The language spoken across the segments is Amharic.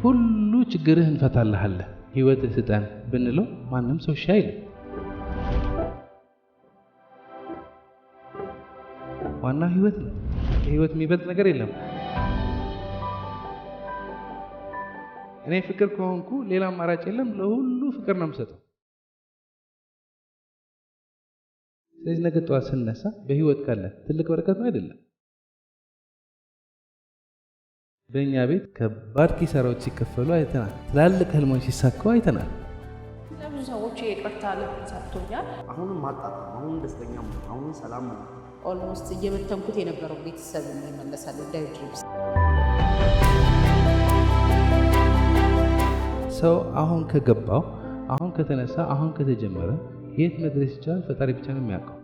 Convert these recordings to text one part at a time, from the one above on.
ሁሉ ችግርህ እንፈታልሃለን ህይወትህ ስጠን ብንለው ማንም ሰው እሺ አይልም። ዋናው ህይወት ነው። ህይወት የሚበልጥ ነገር የለም። እኔ ፍቅር ከሆንኩ ሌላ አማራጭ የለም። ለሁሉ ፍቅር ነው የምሰጠው። ስለዚህ ነገ ጠዋት ስነሳ በህይወት ካለ ትልቅ በረከት ነው አይደለም? በእኛ ቤት ከባድ ኪሳራዎች ሲከፈሉ አይተናል። ትላልቅ ህልሞች ሲሳኩ አይተናል። ለብዙ ሰዎች ይቅርታ ልብ ሰጥቶኛል። አሁንም ማጣት፣ አሁን ደስተኛ ነው፣ አሁን ሰላም ነው። ኦልሞስት እየበተንኩት የነበረው ቤተሰብ ይመለሳል። ዳዊት ድሪምስ ሰው አሁን ከገባው፣ አሁን ከተነሳ፣ አሁን ከተጀመረ የት መድረስ ይችላል? ፈጣሪ ብቻ ነው የሚያውቀው።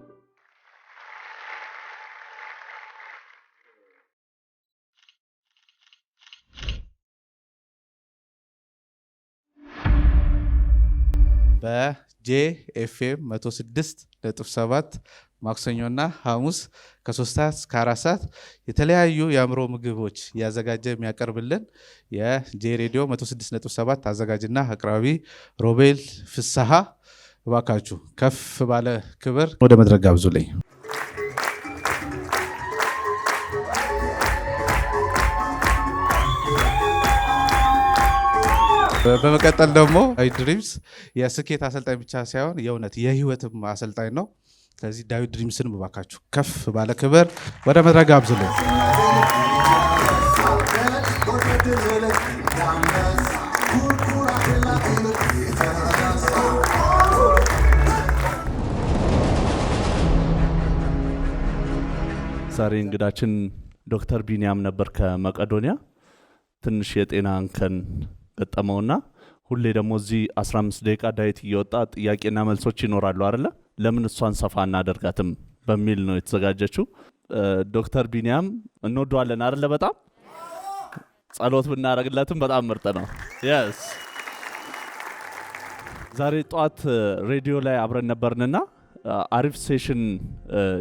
በጄኤፍኤም 106.7 ማክሰኞና ሐሙስ ከ3 ሰዓት እስከ 4 ሰዓት የተለያዩ የአእምሮ ምግቦች ያዘጋጀ የሚያቀርብልን የጄ ሬዲዮ 106.7 አዘጋጅና አቅራቢ ሮቤል ፍስሐ፣ እባካችሁ ከፍ ባለ ክብር ወደ መድረክ ጋብዙልኝ። በመቀጠል ደግሞ ዳዊት ድሪምስ የስኬት አሰልጣኝ ብቻ ሳይሆን የእውነት የህይወትም አሰልጣኝ ነው። ስለዚህ ዳዊት ድሪምስን በባካችሁ ከፍ ባለ ክብር ወደ መድረክ ጋብዙልኝ። ዛሬ እንግዳችን ዶክተር ቢኒያም ነበር ከመቄዶንያ። ትንሽ የጤና እንከን ገጠመውና ሁሌ ደግሞ እዚህ 15 ደቂቃ ዳዊት እየወጣ ጥያቄና መልሶች ይኖራሉ አይደለ? ለምን እሷን ሰፋ እናደርጋትም በሚል ነው የተዘጋጀችው። ዶክተር ቢኒያም እንወደዋለን አይደለ? በጣም ጸሎት ብናረግለትም በጣም ምርጥ ነው። yes ዛሬ ጧት ሬዲዮ ላይ አብረን ነበርንና አሪፍ ሴሽን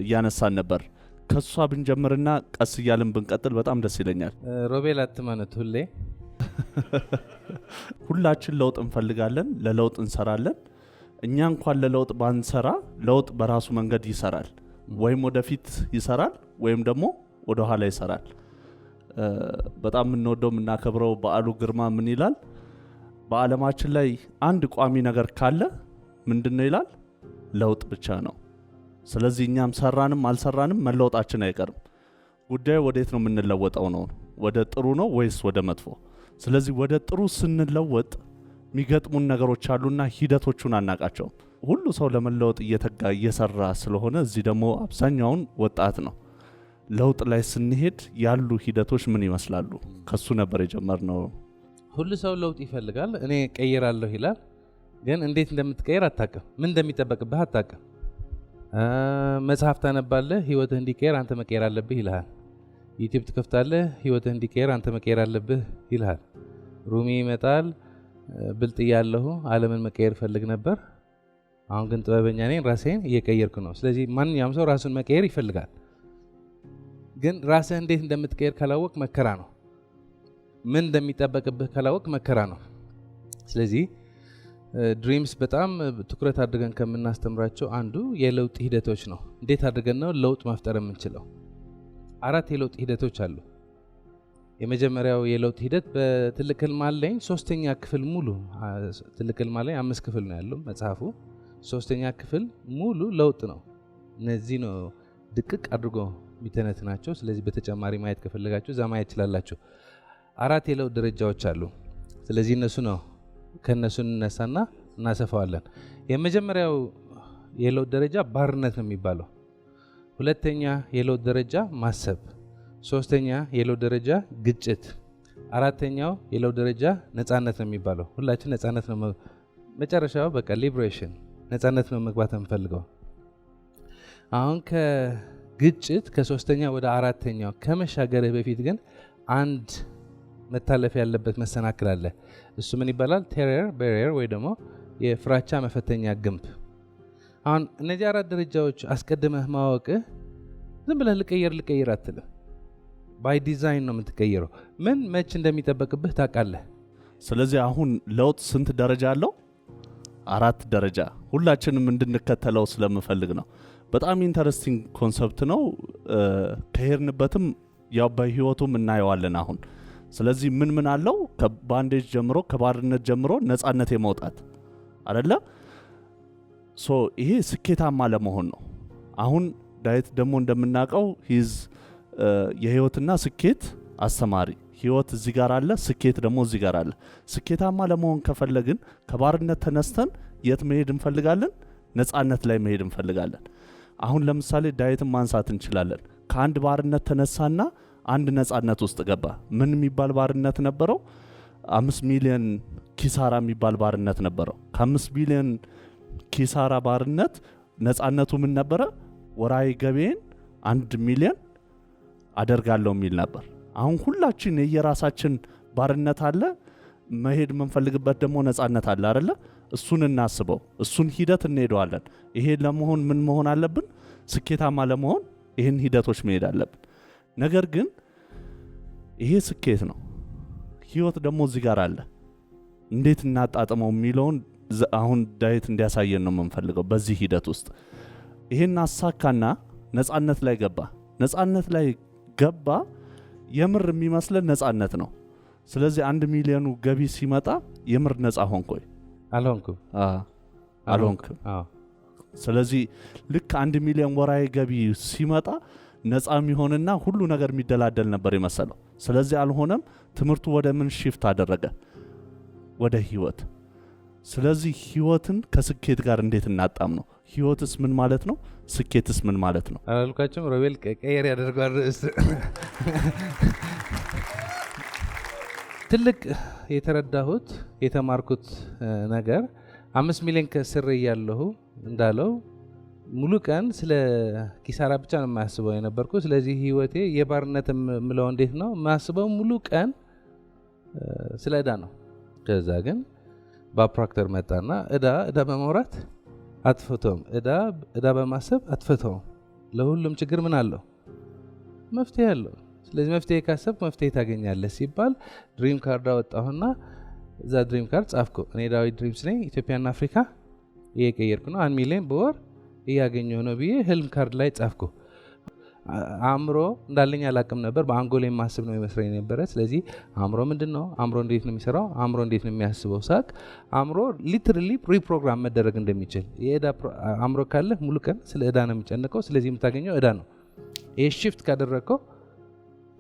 እያነሳን ነበር። ከሷ ብንጀምርና ቀስ እያልን ብንቀጥል በጣም ደስ ይለኛል። ሮቤል አትማነት ሁሌ ሁላችን ለውጥ እንፈልጋለን፣ ለለውጥ እንሰራለን። እኛ እንኳን ለለውጥ ባንሰራ ለውጥ በራሱ መንገድ ይሰራል። ወይም ወደፊት ይሰራል ወይም ደግሞ ወደ ኋላ ይሰራል። በጣም የምንወደው የምናከብረው በዓሉ ግርማ ምን ይላል? በዓለማችን ላይ አንድ ቋሚ ነገር ካለ ምንድነው ይላል? ለውጥ ብቻ ነው። ስለዚህ እኛም ሰራንም አልሰራንም መለወጣችን አይቀርም። ጉዳዩ ወዴት ነው የምንለወጠው ነው? ወደ ጥሩ ነው ወይስ ወደ መጥፎ? ስለዚህ ወደ ጥሩ ስንለወጥ የሚገጥሙን ነገሮች አሉና ሂደቶቹን አናቃቸው። ሁሉ ሰው ለመለወጥ እየተጋ እየሰራ ስለሆነ እዚህ ደግሞ አብዛኛውን ወጣት ነው። ለውጥ ላይ ስንሄድ ያሉ ሂደቶች ምን ይመስላሉ? ከሱ ነበር የጀመርነው። ሁሉ ሰው ለውጥ ይፈልጋል። እኔ ቀይራለሁ ይላል፣ ግን እንዴት እንደምትቀይር አታውቅም። ምን እንደሚጠበቅብህ አታውቅም። መጽሐፍ ታነባለህ፣ ህይወትህ እንዲቀየር አንተ መቀየር አለብህ ይልሃል። ዩቲዩብ ትከፍታለህ፣ ህይወትህ እንዲቀየር አንተ መቀየር አለብህ ይልሃል። ሩሚ ይመጣል፣ ብልጥ ያለሁ ዓለምን መቀየር ፈልግ ነበር፣ አሁን ግን ጥበበኛ ነኝ፣ ራሴን እየቀየርኩ ነው። ስለዚህ ማንኛውም ሰው ራሱን መቀየር ይፈልጋል። ግን ራስህ እንዴት እንደምትቀየር ካላወቅ መከራ ነው። ምን እንደሚጠበቅብህ ካላወቅ መከራ ነው። ስለዚህ ድሪምስ በጣም ትኩረት አድርገን ከምናስተምራቸው አንዱ የለውጥ ሂደቶች ነው። እንዴት አድርገን ነው ለውጥ መፍጠር የምንችለው? 4 የለውጥ ሂደቶች አሉ። የመጀመሪያው የለውጥ ሂደት በትልቅ ህልም አለኝ 3ኛ ክፍል ሙሉ። ትልቅ ህልም አለኝ 5 ክፍል ነው ያለው መጽሐፉ። 3ኛ ክፍል ሙሉ ለውጥ ነው። እነዚህ ነው ድቅቅ አድርጎ የሚተነት ናቸው። ስለዚህ በተጨማሪ ማየት ከፈለጋችሁ እዛ ማየት ይችላላችሁ። 4 የለውጥ ደረጃዎች አሉ። ስለዚህ እነሱ ነው ከነሱ እንነሳና እናሰፋዋለን። የመጀመሪያው የለውጥ ደረጃ ባርነት ነው የሚባለው። 2ኛ የለውጥ ደረጃ ማሰብ፣ 3ኛ የለውጥ ደረጃ ግጭት፣ 4ኛው የለውጥ ደረጃ ነፃነት ነው የሚባለው። ሁላችን ነፃነት ነው መጨረሻው፣ በቃ ሊብሬሽን ነፃነት ነው መግባት የምፈልገው። አሁን ከግጭት ከ3ኛ ወደ 4ኛው ከመሻገርህ በፊት ግን አንድ መታለፍ ያለበት መሰናክል አለ። እሱ ምን ይባላል? ቴረር ባሪየር ወይ ደግሞ የፍራቻ መፈተኛ ግንብ። አሁን እነዚህ 4 ደረጃዎች አስቀድመህ ማወቅህ ዝም ብለህ ልቀይር አትልም። ባይ ዲዛይን ነው የምትቀይረው። ምን መች እንደሚጠበቅብህ ታውቃለህ። ስለዚህ አሁን ለውጥ ስንት ደረጃ አለው? 4 ደረጃ ሁላችንም እንድንከተለው ስለምፈልግ ነው። በጣም ኢንተረስቲንግ ኮንሰፕት ነው። ከሄድንበትም ያው በህይወቱም እናየዋለን አሁን። ስለዚህ ምን አለው? ከባንዴጅ ጀምሮ ከባርነት ጀምሮ ነፃነት የመውጣት አይደለ? ይሄ ስኬታማ ለመሆን ነው። አሁን ዳዊት ደግሞ እንደምናውቀው ሂዝ የህይወትና ስኬት አስተማሪ። ህይወት እዚህ ጋር አለ፣ ስኬት ደግሞ እዚህ ጋር አለ። ስኬታማ ለመሆን ከፈለግን ከባርነት ተነስተን የት መሄድ እንፈልጋለን? ነፃነት ላይ መሄድ እንፈልጋለን። አሁን ለምሳሌ ዳዊትን ማንሳት እንችላለን። ከአንድ ባርነት ተነሳና አንድ ነፃነት ውስጥ ገባ። ምን የሚባል ባርነት ነበረው? 5 ሚሊዮን ኪሳራ የሚባል ባርነት ነበረው። ከ5 ቢሊዮን ኪሳራ ባርነት ነፃነቱ ምን ነበረ? ወራይ ገቤን 1 ሚሊዮን አደርጋለሁ የሚል ነበር። አሁን ሁላችን የየራሳችን ባርነት አለ፣ መሄድ የምንፈልግበት ደግሞ ነፃነት አለ አይደለ? እሱን እናስበው፣ እሱን ሂደት እንሄደዋለን። ይሄ ለመሆን ምን መሆን አለብን? ስኬታማ ለመሆን ይህን ሂደቶች መሄድ አለብን። ነገር ግን ይሄ ስኬት ነው፣ ህይወት ደግሞ እዚህ ጋር አለ። እንዴት እናጣጥመው የሚለውን አሁን ዳዊት እንዲያሳየን ነው የምንፈልገው። በዚህ ሂደት ውስጥ ይሄን አሳካና ነፃነት ላይ ገባ። ነፃነት ላይ ገባ የምር የሚመስለን ነፃነት ነው። ስለዚህ 1 ሚሊዮኑ ገቢ ሲመጣ የምር ነፃ ሆንኩኝ? አልሆንኩም። ስለዚህ ልክ 1 ሚሊዮን ወራይ ገቢ ሲመጣ ነፃ የሚሆንና ሁሉ ነገር የሚደላደል ነበር የመሰለው። ስለዚህ አልሆነም። ትምህርቱ ወደ ምን ሽፍት አደረገ? ወደ ህይወት። ስለዚህ ህይወትን ከስኬት ጋር እንዴት እናጣም ነው? ህይወትስ ምን ማለት ነው? ስኬትስ ምን ማለት ነው? አላልኳቸውም? ሮቤል ቀየር ያደርጋል ርዕስ። ትልቅ የተረዳሁት የተማርኩት ነገር 5 ሚሊዮን ከስር ያለሁ እንዳለው ሙሉ ቀን ስለ ኪሳራ ብቻ ነው የማያስበው የነበርኩ። ስለዚህ ህይወቴ የባርነት ምለው እንዴት ነው የማያስበው? ሙሉ ቀን ስለ ዕዳ ነው። ከዛ ግን ባፕራክተር መጣና ዕዳ በመውራት አትፈተውም፣ ዕዳ በማሰብ አትፈተውም። ለሁሉም ችግር ምን አለው? መፍትሄ አለው። ስለዚህ መፍትሄ ካሰብ መፍትሄ ታገኛለህ ሲባል ድሪም ካርድ አወጣሁና እዛ ድሪም ካርድ ጻፍኩ። እኔ ዳዊት ድሪምስ ነኝ፣ ኢትዮጵያና አፍሪካ እየቀየርኩ ነው፣ 1 ሚሊዮን በወር እያገኘሁ ነው ብዬ ህልም ካርድ ላይ ጻፍኩ። አእምሮ እንዳለኝ አላቅም ነበር። በአንጎል የማስብ ነው ይመስለኝ ነበረ። ስለዚህ አእምሮ ምንድን ነው? አእምሮ እንዴት ነው የሚሰራው? አእምሮ እንዴት ነው የሚያስበው? ሳቅ አእምሮ ሊትራሊ ሪፕሮግራም መደረግ እንደሚችል የዕዳ አእምሮ ካለ ሙሉ ቀን ስለ ዕዳ ነው የሚጨነቀው። ስለዚህ የምታገኘው ዕዳ ነው። ይሄ ሽፍት ካደረግከው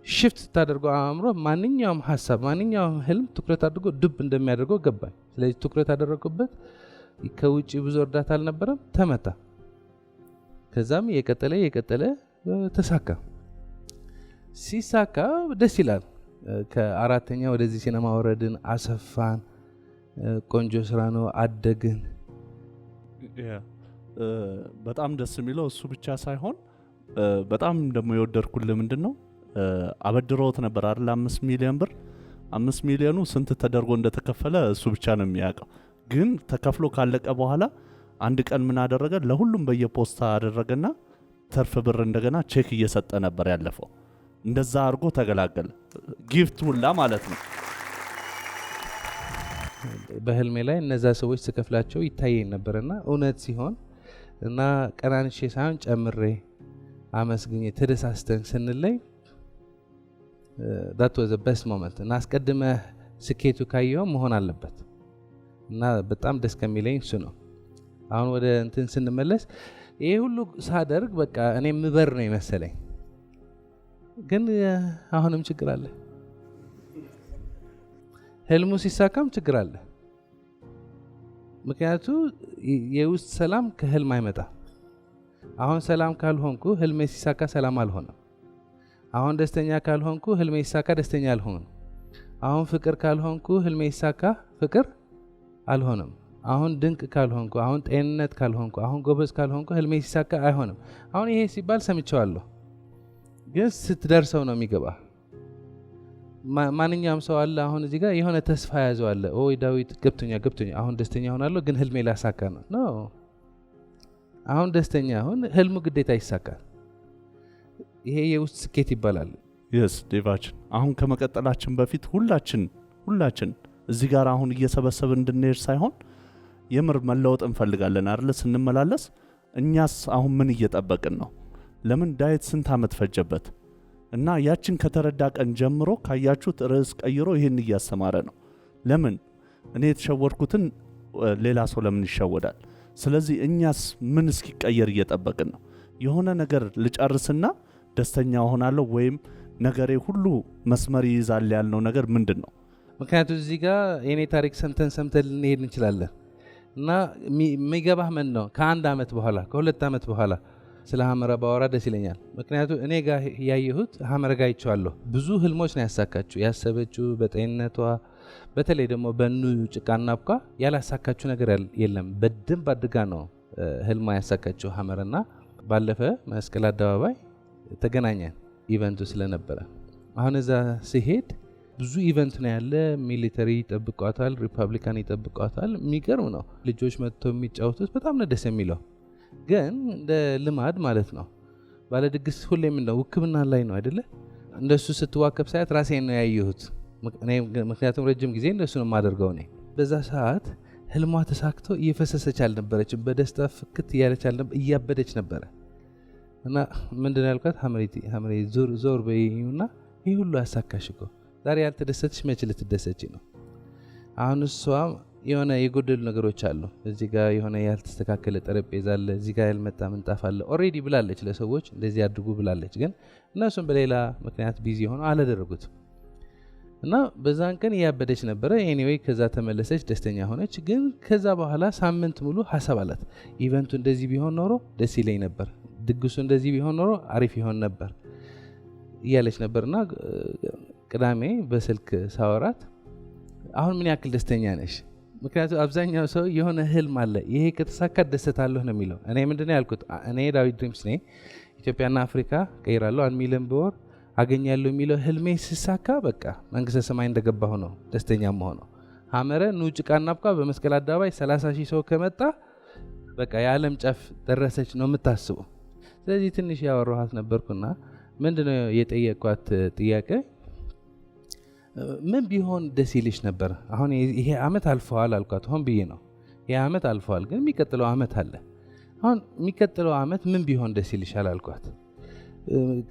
ሽፍት ታደርገው አእምሮ ማንኛውም ሀሳብ ማንኛውም ህልም ትኩረት አድርጎ ድብ እንደሚያደርገው ገባኝ። ስለዚህ ትኩረት አደረግኩበት። ከውጭ ብዙ እርዳታ አልነበረም፣ ተመታ። ከዛም የቀጠለ ተሳካ። ሲሳካ ደስ ይላል። ከአራተኛ ወደዚህ ሲነማ ወረድን፣ አሰፋን፣ ቆንጆ ስራ ነው፣ አደግን። በጣም ደስ የሚለው እሱ ብቻ ሳይሆን በጣም ደግሞ የወደድኩልህ ምንድን ነው አበድሮት ነበር አይደል? 5 ሚሊዮን ብር። 5 ሚሊዮኑ ስንት ተደርጎ እንደተከፈለ እሱ ብቻ ነው የሚያውቀው። ግን ተከፍሎ ካለቀ በኋላ አንድ ቀን ምን አደረገ? ለሁሉም በየፖስታ አደረገና ተርፍ ብር እንደገና ቼክ እየሰጠ ነበር ያለፈው። እንደዛ አድርጎ ተገላገለ። ጊፍት ሁላ ማለት ነው። በህልሜ ላይ እነዛ ሰዎች ስከፍላቸው ይታየኝ ነበርና እውነት ሲሆን እና ቀናንሼ ሳይሆን ጨምሬ አመስግኜ ተደሳስተን ስንለይ that was the best moment። እና አስቀድመህ ስኬቱ ካየው መሆን አለበት እና በጣም ደስ ከሚለኝ እሱ ነው። አሁን ወደ እንትን ስንመለስ ይሄ ሁሉ ሳደርግ በቃ እኔ ምበር ነው የመሰለኝ። ግን አሁንም ችግር አለ። ህልሙ ሲሳካም ችግር አለ። ምክንያቱ የውስጥ ሰላም ከህልም አይመጣ። አሁን ሰላም ካልሆንኩ ህልሜ ሲሳካ ሰላም አልሆነም። አሁን ደስተኛ ካልሆንኩ ህልሜ ሲሳካ ደስተኛ አልሆንም። አሁን ፍቅር ካልሆንኩ ህልሜ ሲሳካ ፍቅር አልሆንም። አሁን ድንቅ ካልሆንኩ፣ አሁን ጤንነት ካልሆንኩ፣ አሁን ጎበዝ ካልሆንኩ ህልሜ ሲሳካ አይሆንም። አሁን ይሄ ሲባል ሰምቼዋለሁ፣ ግን ስትደርሰው ነው የሚገባ። ማንኛውም ሰው አለ አሁን እዚህ ጋር የሆነ ተስፋ ያዘው አለ። ኦይ ዳዊት ገብቶኛል፣ አሁን ደስተኛ ሆናለሁ፣ ግን ህልሜ ላሳካ ነው። አሁን ደስተኛ አሁን ህልሙ ግዴታ ይሳካል። ይሄ የውስጥ ስኬት ይባላል። የስ ዴቫችን አሁን ከመቀጠላችን በፊት ሁላችን እዚህ ጋር አሁን እየሰበሰብን እንድንሄድ ሳይሆን የምር መለወጥ እንፈልጋለን አይደል? ስንመላለስ እኛስ አሁን ምን እየጠበቅን ነው? ለምን ዳይት ስንት ዓመት ፈጀበት? እና ያችን ከተረዳ ቀን ጀምሮ ካያችሁት ርዕስ ቀይሮ ይሄን እያስተማረ ነው። ለምን እኔ የተሸወድኩትን ሌላ ሰው ለምን ይሸወዳል? ስለዚህ እኛስ ምን እስኪቀየር እየጠበቅን ነው? የሆነ ነገር ልጨርስና ደስተኛ ሆናለሁ ወይም ነገሬ ሁሉ መስመር ይይዛል ያልነው ነገር ምንድን ነው? ምክንያቱም እዚህ ጋር የኔ ታሪክ ሰምተን ልንሄድ እንችላለን እና የሚገባህ ምን ነው ከአንድ ዓመት በኋላ ከሁለት ዓመት በኋላ ስለ ሐመረ ባወራ ደስ ይለኛል። ምክንያቱም እኔ ጋር ያየሁት ሐመረ ጋር አይቼዋለሁ። ብዙ ህልሞች ነው ያሳካችው። ያሰበችው በጤንነቷ በተለይ ደግሞ በኑ ጭቃና አብቃ ያላሳካችው ነገር የለም። በደንብ አድርጋ ነው ህልማ ያሳካችው ሐመረና ባለፈ መስቀል አደባባይ ተገናኘን ኢቨንቱ ስለነበረ። አሁን እዛ ሲሄድ ብዙ ኢቨንት ነው ያለ። ሚሊተሪ ይጠብቋታል፣ ሪፐብሊካን ይጠብቋታል። የሚገርም ነው። ልጆች መጥተው የሚጫወቱት በጣም ነው ደስ የሚለው። ግን እንደ ልማድ ማለት ነው ባለ ድግስ ሁሌም እንደው ውክብና ላይ ነው አይደለ? እንደሱ ስትዋከብ ሳያት ራሴን ነው ያየሁት። ምክንያቱም ረጅም ጊዜ እንደሱ ነው የማደርገው እኔ። በዛ ሰዓት ህልሟ ተሳክቶ እየፈሰሰች አልነበረችም። በደስታ ፍክት እያለች አልነበረ፣ እያበደች ነበረ። እና ምንድን ያልኳት ሐመሬ ዞር በይኝና ይህ ሁሉ ያሳካሽ እኮ ዛሬ ያልተደሰትሽ መች ልትደሰች ነው? አሁን እሷ የሆነ የጎደሉ ነገሮች አሉ። እዚህ ጋር የሆነ ያልተስተካከለ ጠረጴዛ አለ፣ እዚህ ጋር ያልመጣ ምንጣፍ አለ። ኦሬዲ ብላለች ለሰዎች እንደዚህ አድርጉ ብላለች። ግን እነሱም በሌላ ምክንያት ቢዚ ሆነው አላደረጉትም። እና በዛን ቀን እያበደች ነበረ። ኤኒዌይ ከዛ ተመለሰች፣ ደስተኛ ሆነች። ግን ከዛ በኋላ ሳምንት ሙሉ ሀሳብ አላት። ኢቨንቱ እንደዚህ ቢሆን ኖሮ ደስ ይለኝ ነበር፣ ድግሱ እንደዚህ ቢሆን ኖሮ አሪፍ ይሆን ነበር እያለች ነበርና ቅዳሜ በስልክ ሳወራት አሁን ምን ያክል ደስተኛ ነሽ? ምክንያቱም አብዛኛው ሰው የሆነ ህልም አለ፣ ይሄ ከተሳካ ደሰታለሁ ነው የሚለው። እኔ ምንድነው ያልኩት? እኔ ዳዊት ድሪምስ ነኝ፣ ኢትዮጵያና አፍሪካ ቀይራለሁ፣ 1 ሚሊዮን በወር አገኛለሁ የሚለው ህልሜ ሲሳካ በቃ መንግስተ ሰማይ እንደገባሁ ነው ደስተኛ መሆነው። ሐመረ ጭቃና አብቃ በመስቀል አደባባይ 30,000 ሰው ከመጣ በቃ የዓለም ጫፍ ደረሰች ነው የምታስበው። ስለዚህ ትንሽ ያወራኋት ነበርኩና ምንድነው የጠየኳት ጥያቄ ምን ቢሆን ደስ ይልሽ ነበር? አሁን ይሄ አመት አልፈዋል አልኳት። ሆን ብዬ ነው ይሄ አመት አልፈዋል፣ ግን የሚቀጥለው አመት አለ። አሁን የሚቀጥለው አመት ምን ቢሆን ደስ ይልሻል አልኳት።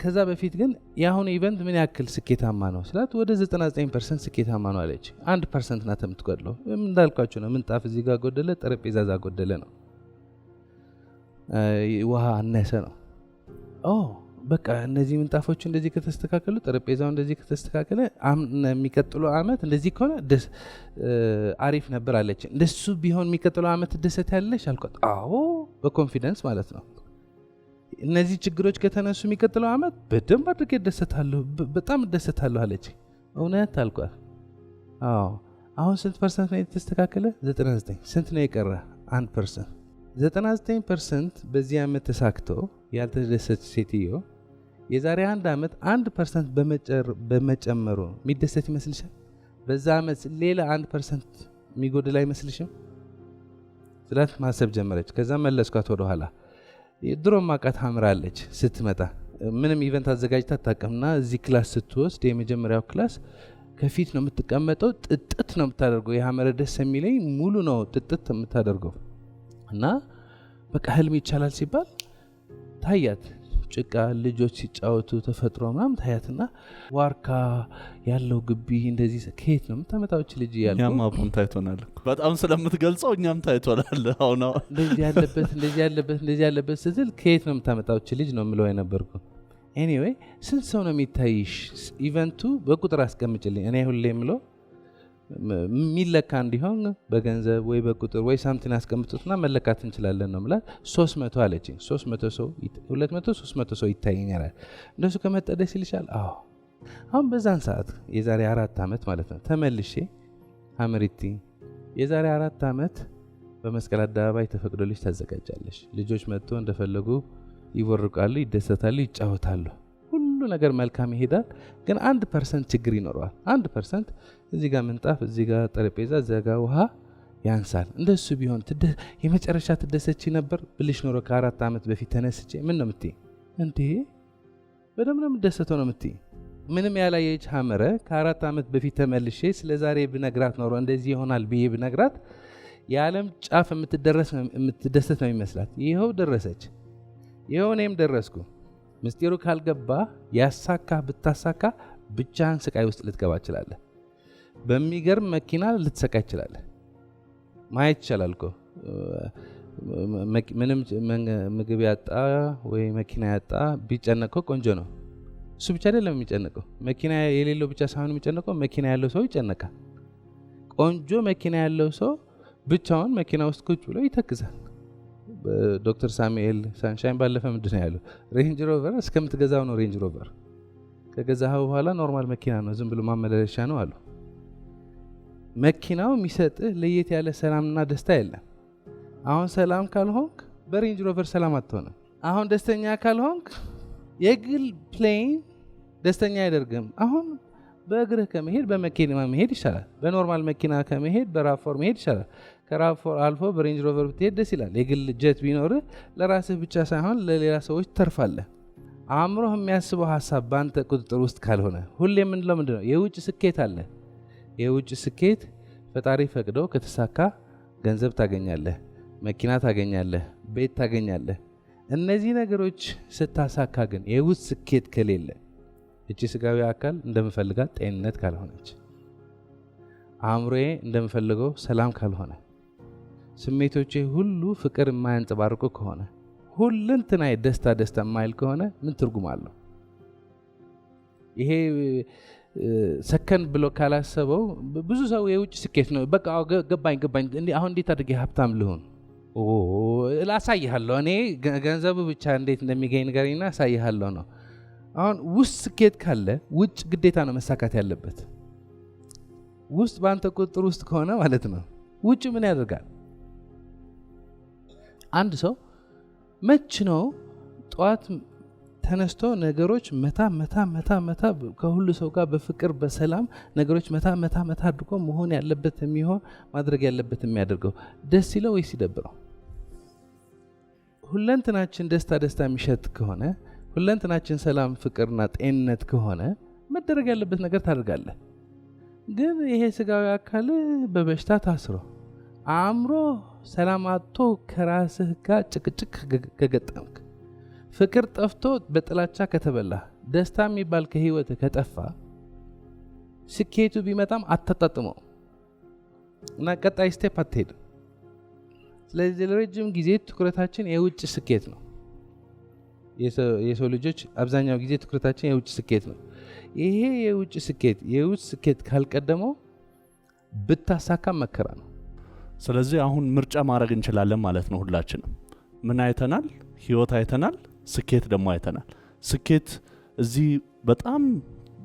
ከዛ በፊት ግን የአሁኑ ኢቨንት ምን ያክል ስኬታማ ነው ስላት ወደ 99% ስኬታማ ነው አለች። 1% ናት የምትጎድለው። እንዳልኳችሁ ነው፣ ምንጣፍ እዚህ ጋር ጎደለ፣ ጠረጴዛ እዛ ጎደለ ነው፣ ውሃ አነሰ ነው። በቃ እነዚህ ምንጣፎቹ እንደዚህ ከተስተካከሉ፣ ጠረጴዛው እንደዚህ ከተስተካከለ የሚቀጥለው አመት እንደዚህ ከሆነ አሪፍ ነበር አለች። እንደሱ ቢሆን የሚቀጥለው አመት ደሰት ያለሽ አልኳት። አዎ በኮንፊደንስ ማለት ነው። እነዚህ ችግሮች ከተነሱ የሚቀጥለው አመት በደንብ አድርጌ እደሰታለሁ፣ በጣም እደሰታለሁ አለች። እውነት አልኳት። አዎ አሁን ስንት ፐርሰንት ነው የተስተካከለ? 99። ስንት ነው የቀረ? 1%። 99% በዚህ አመት ተሳክቶ ያልተደሰች ሴትዮ የዛሬ 1 አመት 1% በመጨመሩ የሚደሰት ይመስልሻል? በዛ አመት ሌላ 1% የሚጎድል አይመስልሽም? ስላት ማሰብ ጀመረች። ከዛ መለስኳት ወደ ኋላ። ድሮ ማቃት ሐምራለች ስትመጣ ምንም ኢቨንት አዘጋጅታ አታውቅምና እዚህ ክላስ ስትወስድ የመጀመሪያው ክላስ ከፊት ነው የምትቀመጠው። ጥጥት ነው የምታደርገው። የሐመረ ደስ የሚለኝ ሙሉ ነው ጥጥት የምታደርገው። እና በቃ ህልም ይቻላል ሲባል ታያት። ጭቃ ልጆች ሲጫወቱ ተፈጥሮ ምናምን ታያትና ዋርካ ያለው ግቢ እንደዚህ ከየት ነው የምታመጣዎች ልጅ እያልኩ እኛም አቡን ታይቶናል። በጣም ስለምትገልጸው እኛም ታይቶናል። አሁን እንደዚህ ያለበት ስትል ከየት ነው የምታመጣዎች ልጅ ነው የምለው የነበርኩ። ኤኒዌይ ስንት ሰው ነው የሚታይሽ? ኢቨንቱ በቁጥር አስቀምጭልኝ። እኔ ሁሌ የምለው የሚለካ እንዲሆን በገንዘብ ወይ በቁጥር ወይ ሳምቲን አስቀምጡትና መለካት እንችላለን ነው ምላት። 300 አለችኝ። 300 ሰው 200 300 ሰው ይታየኛል። እንደሱ ከመጣ ደስ ይልሻል? አዎ። አሁን በዛን ሰዓት የዛሬ 4 ዓመት ማለት ነው ተመልሼ ሐመሪቲ የዛሬ 4 ዓመት በመስቀል አደባባይ ተፈቅዶልሽ ታዘጋጃለሽ። ልጆች መጥቶ እንደፈለጉ ይወርቃሉ፣ ይደሰታሉ፣ ይጫወታሉ። ሁሉ ነገር መልካም ይሄዳል። ግን 1% ችግር ይኖረዋል። 1% እዚህ ጋር ምንጣፍ፣ እዚህ ጋር ጠረጴዛ፣ እዚህ ጋር ውሃ ያንሳል። እንደሱ ቢሆን የመጨረሻ ትደሰች ነበር ብልሽ ኖሮ ከ4 ዓመት በፊት ተነስቼ ምን ነው የምትይ? እንዴ በደምብ ነው የምደሰተው ነው የምትይ? ምንም ያላየች ሐመረ ከ4 ዓመት በፊት ተመልሼ ስለ ዛሬ ብነግራት ኖሮ እንደዚህ ይሆናል ብዬ ብነግራት የዓለም ጫፍ የምትደሰት ነው የሚመስላት። ይኸው ደረሰች። ይኸው እኔም ደረስኩ። ምስጢሩ ካልገባ ያሳካ ብታሳካ ብቻህን ስቃይ ውስጥ ልትገባ ትችላለህ። በሚገርም መኪና ልትሰቃይ ትችላለህ። ማየት ይቻላል እኮ ምንም ምግብ ያጣ ወይ መኪና ያጣ ቢጨነቀው ቆንጆ ነው። እሱ ብቻ አይደለም የሚጨነቀው፣ መኪና የሌለው ብቻ ሳይሆን የሚጨነቀው መኪና ያለው ሰው ይጨነቃል። ቆንጆ መኪና ያለው ሰው ብቻውን መኪና ውስጥ ቁጭ ብሎ ይተክዛል። ዶክተር ሳሙኤል ሳንሻይን ባለፈ ምንድን ነው ያለው? ሬንጅ ሮቨር እስከምትገዛው ነው ሬንጅ ሮቨር፣ ከገዛኸው በኋላ ኖርማል መኪና ነው፣ ዝም ብሎ ማመላለሻ ነው አሉ። መኪናው የሚሰጥህ ለየት ያለ ሰላምና ደስታ የለም። አሁን ሰላም ካልሆንክ በሬንጅ ሮቨር ሰላም አትሆንም። አሁን ደስተኛ ካልሆንክ የግል ፕሌን ደስተኛ አይደርግም። አሁን በእግርህ ከመሄድ በመኪና መሄድ ይሻላል። በኖርማል መኪና ከመሄድ በራፎር መሄድ ይሻላል። ከራፎር አልፎ በሬንጅ ሮቨር ብትሄድ ደስ ይላል። የግል ጀት ቢኖርህ ለራስህ ብቻ ሳይሆን ለሌላ ሰዎች ተርፋለህ። አእምሮህ የሚያስበው ሀሳብ በአንተ ቁጥጥር ውስጥ ካልሆነ ሁሌ የምንለው ምንድን ነው? የውጭ ስኬት አለ። የውጭ ስኬት ፈጣሪ ፈቅደው ከተሳካ ገንዘብ ታገኛለህ፣ መኪና ታገኛለህ፣ ቤት ታገኛለህ። እነዚህ ነገሮች ስታሳካ ግን የውስጥ ስኬት ከሌለ፣ እቺ ስጋዊ አካል እንደምፈልጋት ጤንነት ካልሆነች፣ አእምሮዬ እንደምፈልገው ሰላም ካልሆነ፣ ስሜቶቼ ሁሉ ፍቅር የማያንጸባርቁ ከሆነ፣ ሁለንተናዬ ደስታ የማይል ከሆነ ምን ትርጉም አለው? ይሄ ሰከን ብሎ ካላሰበው ብዙ ሰው የውጭ ስኬት ነው በቃ ገባኝ አሁን እንዴት አድርጌ ሀብታም ልሆን ላሳይሃለሁ፣ እኔ ገንዘቡ ብቻ እንዴት እንደሚገኝ ንገረኝና አሳይሃለሁ ነው። አሁን ውስጥ ስኬት ካለ ውጭ ግዴታ ነው መሳካት ያለበት። ውስጥ በአንተ ቁጥጥር ውስጥ ከሆነ ማለት ነው። ውጭ ምን ያደርጋል? አንድ ሰው መች ነው ጠዋት ተነስቶ ነገሮች መታ ከሁሉ ሰው ጋር በፍቅር በሰላም ነገሮች መታ አድርጎ መሆን ያለበት የሚሆን ማድረግ ያለበት የሚያደርገው? ደስ ይለው ወይስ ይደብረው? ሁለንተናችን ደስታ የሚሸት ከሆነ፣ ሁለንተናችን ሰላም ፍቅርና ጤንነት ከሆነ መደረግ ያለበት ነገር ታደርጋለህ። ግን ይሄ ስጋዊ አካል በበሽታ ታስሮ አእምሮ ሰላም አጥቶ ከራስህ ጋር ጭቅጭቅ ከገጠምክ፣ ፍቅር ጠፍቶ በጥላቻ ከተበላ፣ ደስታ የሚባል ከህይወት ከጠፋ ስኬቱ ቢመጣም አታጣጥመው እና ቀጣይ ስቴፕ አትሄድም። ስለዚህ ለረጅም ጊዜ ትኩረታችን የውጭ ስኬት ነው። የሰው ልጆች አብዛኛው ጊዜ ትኩረታችን የውጭ ስኬት ነው። ይሄ የውጭ ስኬት ካልቀደመው ብታሳካ መከራ ነው። ስለዚህ አሁን ምርጫ ማድረግ እንችላለን ማለት ነው። ሁላችንም ምን አይተናል? ህይወት አይተናል፣ ስኬት ደግሞ አይተናል። ስኬት እዚህ በጣም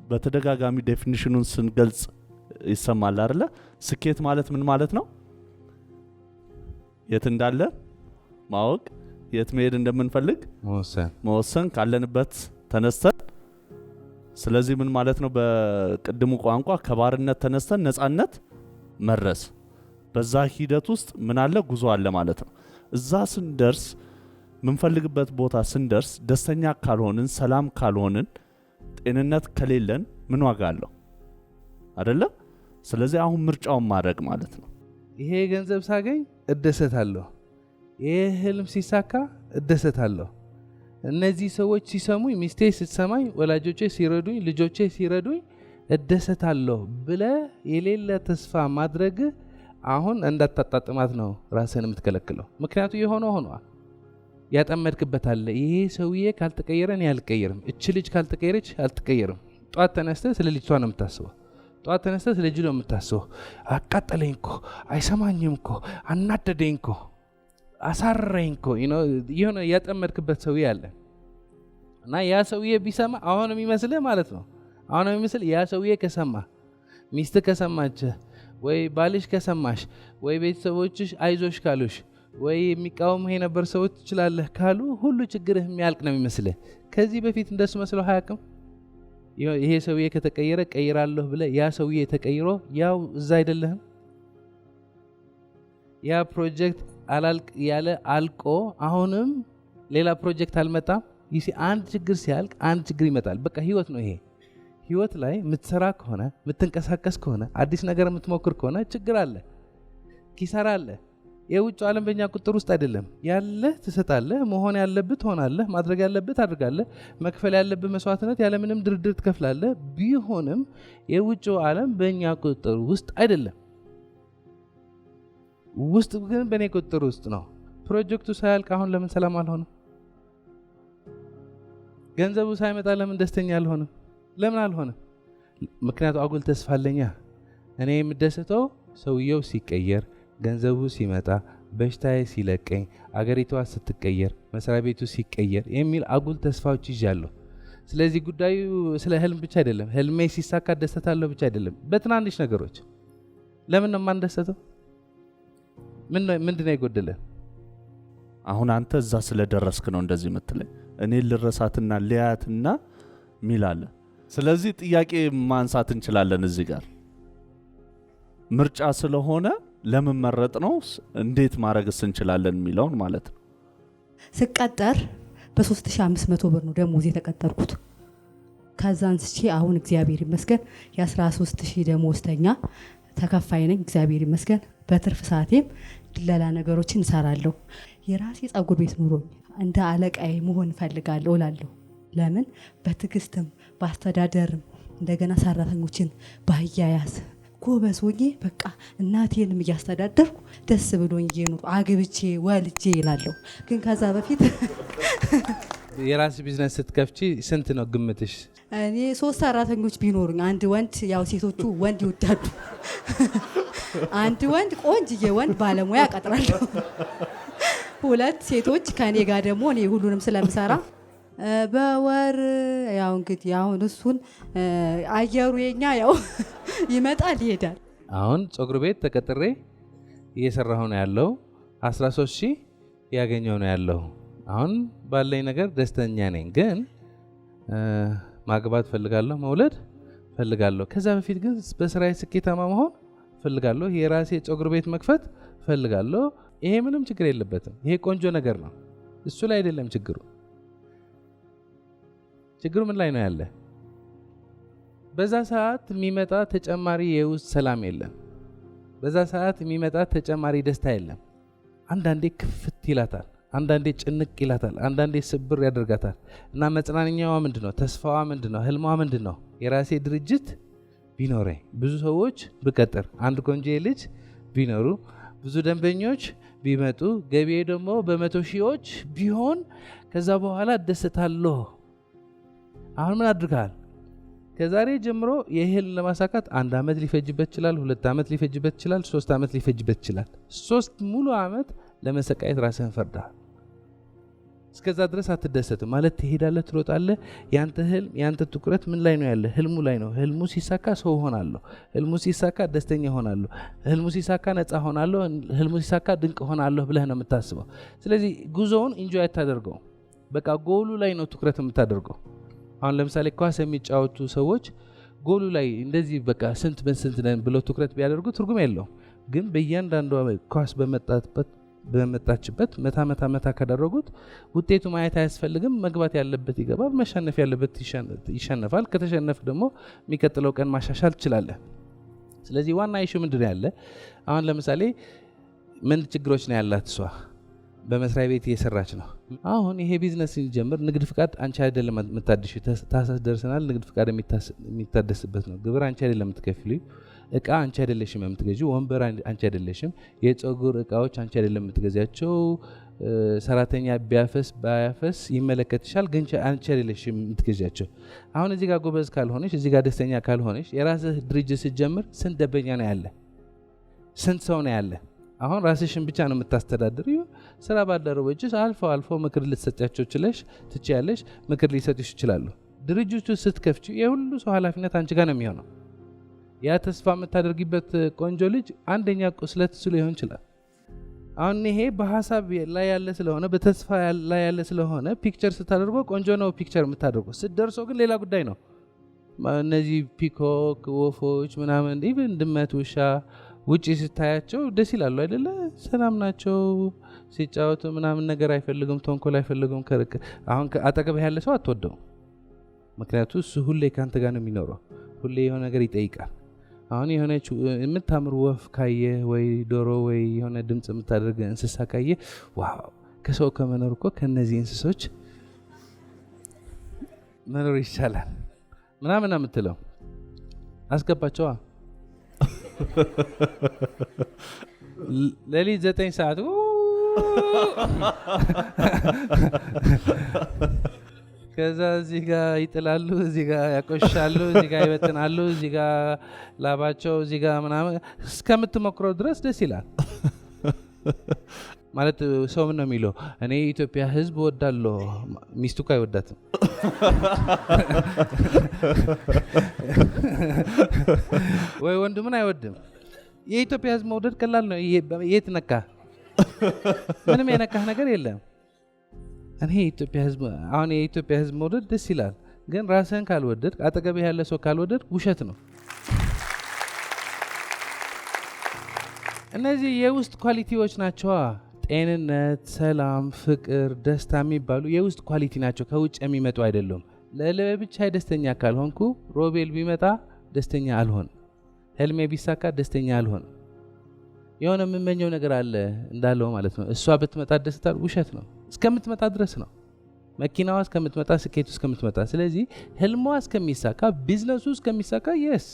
በተደጋጋሚ ዴፊኒሽኑን ስንገልጽ ይሰማል አይደለ? ስኬት ማለት ምን ማለት ነው? የት እንዳለ ማወቅ፣ የት መሄድ እንደምንፈልግ መወሰን፣ ካለንበት ተነስተን። ስለዚህ ምን ማለት ነው? በቅድሙ ቋንቋ ከባርነት ተነስተን ነፃነት መድረስ። በዛ ሂደት ውስጥ ምን አለ? ጉዞ አለ ማለት ነው። እዛ ስንደርስ ምንፈልግበት ቦታ ስንደርስ ደስተኛ ካልሆንን፣ ሰላም ካልሆንን፣ ጤንነት ከሌለን ምን ዋጋ አለው አይደለ? ስለዚህ አሁን ምርጫውን ማድረግ ማለት ነው። ይሄ ገንዘብ ሳገኝ እደሰታለሁ፣ ይሄ ህልም ሲሳካ እደሰታለሁ፣ እነዚህ ሰዎች ሲሰሙኝ፣ ሚስቴ ስትሰማኝ፣ ወላጆቼ ሲረዱኝ፣ ልጆቼ ሲረዱኝ እደሰታለሁ ብለ የሌለ ተስፋ ማድረግ አሁን እንዳታጣጥማት ነው ራስህን የምትከለክለው። ምክንያቱ የሆነው ሆኗል። ያጠመድክበታል። ይሄ ሰውዬ ካልተቀየረ እኔ አልቀየርም፣ እች ልጅ ካልተቀየረች አልትቀየርም። ጧት ተነስተህ ስለ ልጅቷ ነው የምታስበው። ጧት ተነስተህ ስለ ልጅ ነው የምታስበው። አቃጠለኝ እኮ፣ አይሰማኝም እኮ፣ አናደደኝ እኮ፣ አሳረኝ እኮ። የሆነ ያጠመድክበት ሰውዬ አለ እና ያ ሰውዬ ቢሰማ አሁን የሚመስልህ ማለት ነው። አሁን የሚመስል ያ ሰውዬ ከሰማ፣ ሚስት ከሰማች፣ ወይ ባልሽ ከሰማሽ፣ ወይ ቤተሰቦችሽ አይዞሽ ካሉሽ፣ ወይ የሚቃወምህ የነበር ሰዎች ትችላለህ ካሉ ሁሉ ችግርህ የሚያልቅ ነው የሚመስልህ። ከዚህ በፊት እንደሱ መስሎ አያውቅም። ይሄ ሰውዬ ከተቀየረ ቀይራለሁ ብለህ ያ ሰውዬ ተቀይሮ ያው እዛ አይደለህም። ያ ፕሮጀክት አላልቅ ያለ አልቆ አሁንም ሌላ ፕሮጀክት አልመጣም። አንድ ችግር ሲያልቅ አንድ ችግር ይመጣል። በቃ ህይወት ነው ይሄ። ህይወት ላይ የምትሰራ ከሆነ የምትንቀሳቀስ ከሆነ አዲስ ነገር የምትሞክር ከሆነ ችግር አለ፣ ኪሳራ አለ። የውጭ ዓለም በእኛ ቁጥር ውስጥ አይደለም። ያለህ ትሰጣለህ፣ መሆን ያለብህ ትሆናለህ፣ ማድረግ ያለብህ ታድርጋለህ፣ መክፈል ያለብህ መስዋዕትነት ያለምንም ድርድር ትከፍላለህ። ቢሆንም የውጭው ዓለም በእኛ ቁጥር ውስጥ አይደለም። ውስጥ ግን በእኔ ቁጥር ውስጥ ነው። ፕሮጀክቱ ሳያልቅ አሁን ለምን ሰላም አልሆነም? ገንዘቡ ሳይመጣ ለምን ደስተኛ አልሆነም? ለምን አልሆነም? ምክንያቱ አጉል ተስፋ አለኛ። እኔ የምደሰተው ሰውየው ሲቀየር፣ ገንዘቡ ሲመጣ፣ በሽታዬ ሲለቀኝ፣ አገሪቷ ስትቀየር፣ መስሪያ ቤቱ ሲቀየር የሚል አጉል ተስፋዎች ይዣለሁ። ስለዚህ ጉዳዩ ስለ ህልም ብቻ አይደለም። ህልሜ ሲሳካ ደሰታለሁ ብቻ አይደለም። በትናንሽ ነገሮች ለምን ነው የማንደሰተው? ምንድነው የጎደለ? አሁን አንተ እዛ ስለደረስክ ነው እንደዚህ የምትለኝ። እኔ ልረሳትና ሊያትና ሚላለ። ስለዚህ ጥያቄ ማንሳት እንችላለን እዚህ ጋር ምርጫ ስለሆነ ለምን መረጥ ነው እንዴት ማድረግስ እንችላለን የሚለውን ማለት ነው። ስቀጠር በ3500 ብር ነው ደሞዝ የተቀጠርኩት። ከዛ አንስቼ አሁን እግዚአብሔር ይመስገን የ13000 ደሞዝተኛ ተከፋይ ነኝ። እግዚአብሔር ይመስገን። በትርፍ ሰዓቴም ድለላ ነገሮችን እሰራለሁ። የራሴ ጸጉር ቤት ኑሮኝ እንደ አለቃዬ መሆን እፈልጋለሁ እላለሁ። ለምን በትዕግስትም በአስተዳደርም እንደገና ሰራተኞችን ባያያዝ ጎበዝ ሆኜ በቃ እናቴንም እያስተዳደርኩ ደስ ብሎኝ እየኖርኩ አግብቼ ወልጄ ይላለሁ። ግን ከዛ በፊት የራስ ቢዝነስ ስትከፍቺ ስንት ነው ግምትሽ? እኔ 3 ሰራተኞች ቢኖሩኝ፣ አንድ ወንድ፣ ያው ሴቶቹ ወንድ ይወዳሉ። አንድ ወንድ ቆንጅዬ ወንድ ባለሙያ ቀጥራለሁ። 2 ሴቶች ከኔ ጋር ደግሞ እኔ ሁሉንም ስለምሰራ በወር ያው እንግዲህ አሁን እሱን አየሩ የኛ ያው ይመጣል ይሄዳል። አሁን ጸጉር ቤት ተቀጥሬ እየሰራሁ ነው ያለው። 13000 ያገኘው ነው ያለው። አሁን ባለኝ ነገር ደስተኛ ነኝ። ግን ማግባት ፈልጋለሁ፣ መውለድ ፈልጋለሁ። ከዛ በፊት ግን በስራዬ ስኬታማ መሆን ፈልጋለሁ። የራሴ ጸጉር ቤት መክፈት ፈልጋለሁ። ይሄ ምንም ችግር የለበትም። ይሄ ቆንጆ ነገር ነው። እሱ ላይ አይደለም ችግሩ። ችግሩ ምን ላይ ነው ያለ? በዛ ሰዓት የሚመጣ ተጨማሪ የውስጥ ሰላም የለም። በዛ ሰዓት የሚመጣ ተጨማሪ ደስታ የለም። አንዳንዴ ክፍት ይላታል፣ አንዳንዴ ጭንቅ ይላታል፣ አንዳንዴ ስብር ያደርጋታል። እና መጽናኛዋ ምንድነው? ተስፋዋ ምንድነው? ህልሟ ምንድነው? የራሴ ድርጅት ቢኖረኝ፣ ብዙ ሰዎች ብቀጥር፣ አንድ ቆንጆ ልጅ ቢኖሩ፣ ብዙ ደንበኞች ቢመጡ፣ ገቢዬ ደግሞ በ100 ሺዎች ቢሆን፣ ከዛ በኋላ እደሰታለሁ። አሁን ምን አድርጋል? ከዛሬ ጀምሮ ይህን ለማሳካት 1 ዓመት ሊፈጅበት ይችላል፣ 2 ዓመት ሊፈጅበት ይችላል፣ 3 ዓመት ሊፈጅበት ይችላል። 3 ሙሉ ዓመት ለመሰቃየት ራስህን ፈርዳል። እስከዛ ድረስ አትደሰትም ማለት ትሄዳለህ፣ ትሮጣለህ። ያንተ ህልም ያንተ ትኩረት ምን ላይ ነው ያለ? ህልሙ ላይ ነው። ህልሙ ሲሳካ ሰው ሆናለሁ፣ ህልሙ ሲሳካ ደስተኛ ሆናለሁ፣ ህልሙ ሲሳካ ነፃ ሆናለሁ፣ ህልሙ ሲሳካ ድንቅ ሆናለሁ ብለህ ነው የምታስበው። ስለዚህ ጉዞውን ኢንጆይ አታደርገው። በቃ ጎሉ ላይ ነው ትኩረት የምታደርገው። አሁን ለምሳሌ ኳስ የሚጫወቱ ሰዎች ጎሉ ላይ እንደዚህ በቃ ስንት ነን ብለው ትኩረት ቢያደርጉ ትርጉም የለውም። ግን በእያንዳንዱ ኳስ በመጣችበት መታ ካደረጉት ውጤቱ ማየት አያስፈልግም። መግባት ያለበት ይገባል፣ መሸነፍ ያለበት ይሸነፋል። ከተሸነፍ ደግሞ የሚቀጥለው ቀን ማሻሻል ትችላለህ። ስለዚህ ዋና ኢሹ ምንድን ያለ? አሁን ለምሳሌ ምን ችግሮች ነው ያላት እሷ? በመስሪያ ቤት እየሰራች ነው። አሁን ይሄ ቢዝነስ ሲጀምር ንግድ ፍቃድ አንቺ አይደለም የምታድሽ። ታሳስ ደርሰናል። ንግድ ፍቃድ የሚታደስበት ነው። ግብር አንቺ አይደለም የምትከፍሉ። እቃ አንቺ አይደለሽም የምትገዢው። ወንበር አንቺ አይደለሽም። የፀጉር እቃዎች አንቺ አይደለም የምትገዛቸው። ሰራተኛ ቢያፈስ ባያፈስ ይመለከትሻል፣ ግን አንቺ አይደለሽም የምትገዛቸው። አሁን እዚህ ጋር ጎበዝ ካልሆነሽ፣ እዚህ ጋር ደስተኛ ካልሆነሽ፣ የራስህ ድርጅት ስትጀምር ስንት ደንበኛ ነው ያለ? ስንት ሰው ነው ያለ? አሁን ራስሽን ብቻ ነው የምታስተዳድሪው። ስራ ባልደረቦች አልፎ ምክር ልትሰጫቸው ትችያለሽ፣ ምክር ሊሰጡሽ ይችላሉ። ድርጅቱ ስትከፍቺ የሁሉ ሰው ኃላፊነት አንቺ ጋር ነው የሚሆነው። ያ ተስፋ የምታደርጊበት ቆንጆ ልጅ አንደኛ ቁስለት እሱ ሊሆን ይችላል። አሁን ይሄ በሀሳብ ላይ ያለ ስለሆነ በተስፋ ላይ ያለ ስለሆነ ፒክቸር ስታደርገው ቆንጆ ነው ፒክቸር የምታደርገው። ስትደርሰው ግን ሌላ ጉዳይ ነው። እነዚህ ፒኮክ ወፎች ምናምን ኢቭን ድመት ውሻ ውጪ ስታያቸው ደስ ይላሉ አይደለ? ሰላም ናቸው። ሲጫወቱ ምናምን ነገር አይፈልጉም፣ ተንኮል አይፈልጉም። አሁን አጠገብህ ያለ ሰው አትወደው። ምክንያቱም እሱ ሁሌ ካንተ ጋር ነው የሚኖረው። ሁሌ የሆነ ነገር ይጠይቃል። አሁን የሆነች የምታምር ወፍ ካየ ወይ ዶሮ ወይ የሆነ ድምፅ የምታደርግ እንስሳ ካየ ዋው ከሰው ከመኖር እኮ ከነዚህ እንስሶች መኖር ይቻላል ምናምን የምትለው አስገባቸዋ። ሌሊት 9 ሰዓት ከዛ እዚህ ጋር ይጥላሉ፣ እዚህ ጋር ያቆሻሉ፣ እዚህ ጋር ይበትናሉ፣ እዚህ ጋር ላባቸው እዚህ ጋር ምናምን እስከምትሞክረው ድረስ ደስ ይላል። ማለት ሰው ምን ነው የሚለው? እኔ የኢትዮጵያ ሕዝብ ወዳለሁ። ሚስቱ እኮ አይወዳትም። ወይ ወንድምን አይወድም። የኢትዮጵያ ሕዝብ መውደድ ቀላል ነው። የት ነካ? ምንም የነካህ ነገር የለም። እኔ የኢትዮጵያ ሕዝብ አሁን የኢትዮጵያ ሕዝብ መውደድ ደስ ይላል፣ ግን ራስህን ካልወደድ አጠገብህ ያለ ሰው ካልወደድ ውሸት ነው። እነዚህ የውስጥ ኳሊቲዎች ናቸዋ። ጤንነት፣ ሰላም፣ ፍቅር፣ ደስታ የሚባሉ የውስጥ ኳሊቲ ናቸው፣ ከውጭ የሚመጡ አይደሉም። ለብቻ ደስተኛ ካልሆንኩ ሮቤል ቢመጣ ደስተኛ አልሆን፣ ህልሜ ቢሳካ ደስተኛ አልሆን። የሆነ የምመኘው ነገር አለ እንዳለው ማለት ነው። እሷ ብትመጣ ደስታ ውሸት ነው። እስከምትመጣ ድረስ ነው። መኪናዋ እስከምትመጣ፣ ስኬቱ እስከምትመጣ። ስለዚህ ህልሟ እስከሚሳካ፣ ቢዝነሱ እስከሚሳካ የስ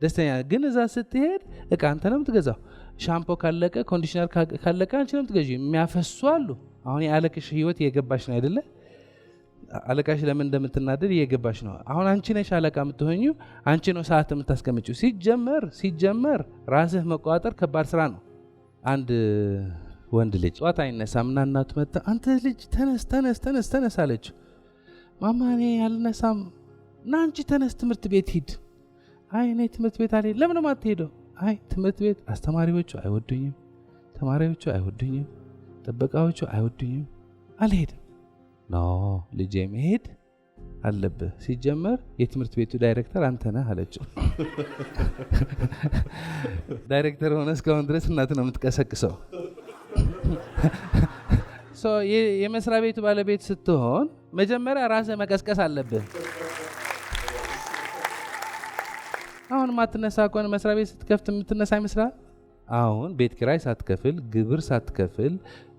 ደስተኛ። ግን እዛ ስትሄድ እቃ አንተ ነው የምትገዛው። ሻምፖ ካለቀ፣ ኮንዲሽነር ካለቀ አንቺ ነው የምትገዢው። የሚያፈሱ አሉ። አሁን የአለቅሽ ህይወት እየገባሽ ነው አይደለ? አለቃሽ ለምን እንደምትናደድ እየገባሽ ነው። አሁን አንቺ ነሽ አለቃ የምትሆኙ፣ አንቺ ነው ሰዓት የምታስቀምጪው። ሲጀመር ራስህ መቆጣጠር ከባድ ስራ ነው። አንድ ወንድ ልጅ ጠዋት አይነሳም እና እናቱ መጣ፣ አንተ ልጅ ተነስ አለችው። ማማ እኔ አልነሳም እና አንቺ ተነስ ትምህርት ቤት ሂድ። አይ እኔ ትምህርት ቤት አልሄድ። ለምን አትሄደው? አይ ትምህርት ቤት አስተማሪዎቹ አይወዱኝም፣ ተማሪዎቹ አይወዱኝም፣ ጥበቃዎቹ አይወዱኝም፣ አልሄድም። ኖ ልጄ መሄድ አለብህ። ሲጀመር የትምህርት ቤቱ ዳይሬክተር አንተ ነህ አለችው። ዳይሬክተር ሆነ እስካሁን ድረስ እናት ነው የምትቀሰቅሰው። የመስሪያ ቤቱ ባለቤት ስትሆን መጀመሪያ ራስህ መቀስቀስ አለብህ። አሁን ማትነሳ ከሆነ መስሪያ ቤት ስትከፍት የምትነሳ ይመስላል። አሁን ቤት ኪራይ ሳትከፍል፣ ግብር ሳትከፍል፣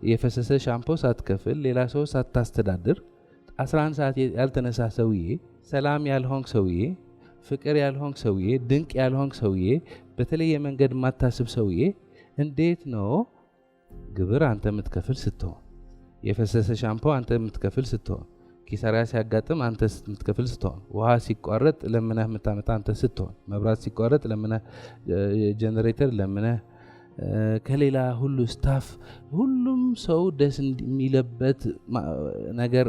የፈሰሰ ሻምፖ ሳትከፍል፣ ሌላ ሰው ሳታስተዳድር 11 ሰዓት ያልተነሳ ሰውዬ፣ ሰላም ያልሆንክ ሰውዬ፣ ፍቅር ያልሆንክ ሰውዬ፣ ድንቅ ያልሆንክ ሰውዬ፣ በተለየ መንገድ የማታስብ ሰውዬ እንዴት ነው ግብር አንተ የምትከፍል ስትሆን፣ የፈሰሰ ሻምፖ አንተ የምትከፍል ስትሆን፣ ኪሳራ ሲያጋጥም አንተ የምትከፍል ስትሆን፣ ውሃ ሲቋረጥ ለምነህ የምታመጣ አንተ ስትሆን፣ መብራት ሲቋረጥ ለምነህ ጀነሬተር ለምነህ ከሌላ ሁሉ ስታፍ ሁሉም ሰው ደስ የሚለበት ነገር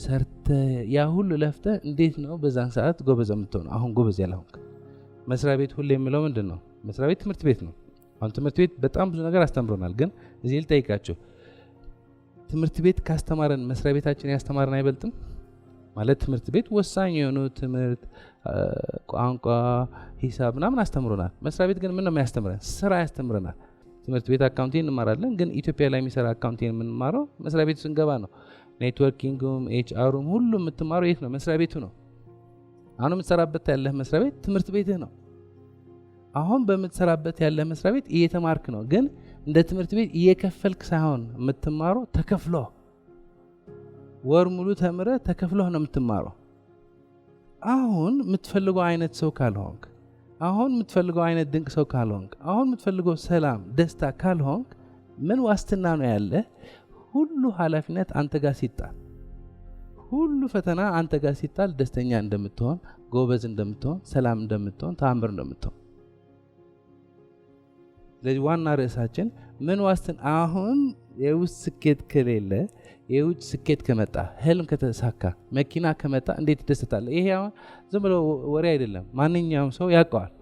ሰርተ ያ ሁሉ ለፍተ እንዴት ነው በዛን ሰዓት ጎበዝ የምትሆን? አሁን ጎበዝ ያልሆንክ መስሪያ ቤት ሁሌ የምለው ምንድን ነው? መስሪያ ቤት ትምህርት ቤት ነው። አሁን ትምህርት ቤት በጣም ብዙ ነገር አስተምሮናል። ግን እዚህ ልጠይቃቸው፣ ትምህርት ቤት ካስተማረን መስሪያ ቤታችን ያስተማረን አይበልጥም? ማለት ትምህርት ቤት ወሳኝ የሆኑ ትምህርት፣ ቋንቋ፣ ሂሳብ ምናምን አስተምሮናል። መስሪያ ቤት ግን ምን ነው የሚያስተምረን? ስራ ያስተምረናል። ትምህርት ቤት አካውንቲንግ እንማራለን፣ ግን ኢትዮጵያ ላይ የሚሰራ አካውንቲንግ የምንማረው መስሪያ ቤቱ ስንገባ ነው። ኔትወርኪንጉም ኤችአሩም ሁሉ የምትማረው የት ነው? መስሪያ ቤቱ ነው። አሁን የምትሰራበት ያለህ መስሪያ ቤት ትምህርት ቤትህ ነው። አሁን በምትሰራበት ያለህ መስሪያ ቤት እየተማርክ ነው። ግን እንደ ትምህርት ቤት እየከፈልክ ሳይሆን የምትማረው ተከፍሎ፣ ወር ሙሉ ተምረ ተከፍሎ ነው የምትማረው። አሁን የምትፈልገው አይነት ሰው ካልሆንክ፣ አሁን የምትፈልገው አይነት ድንቅ ሰው ካልሆንክ፣ አሁን የምትፈልገው ሰላም፣ ደስታ ካልሆንክ ምን ዋስትና ነው ያለ? ሁሉ ኃላፊነት አንተ ጋር ሲጣል፣ ሁሉ ፈተና አንተ ጋር ሲጣል ደስተኛ እንደምትሆን፣ ጎበዝ እንደምትሆን፣ ሰላም እንደምትሆን፣ ተአምር እንደምትሆን። ስለዚህ ዋና ርዕሳችን ምን ዋስትና? አሁን የውስጥ ስኬት ከሌለ፣ የውጭ ስኬት ከመጣ፣ ህልም ከተሳካ፣ መኪና ከመጣ እንዴት ይደሰታል? ይሄ አሁን ዝም ብሎ ወሬ አይደለም። ማንኛውም ሰው ያውቀዋል።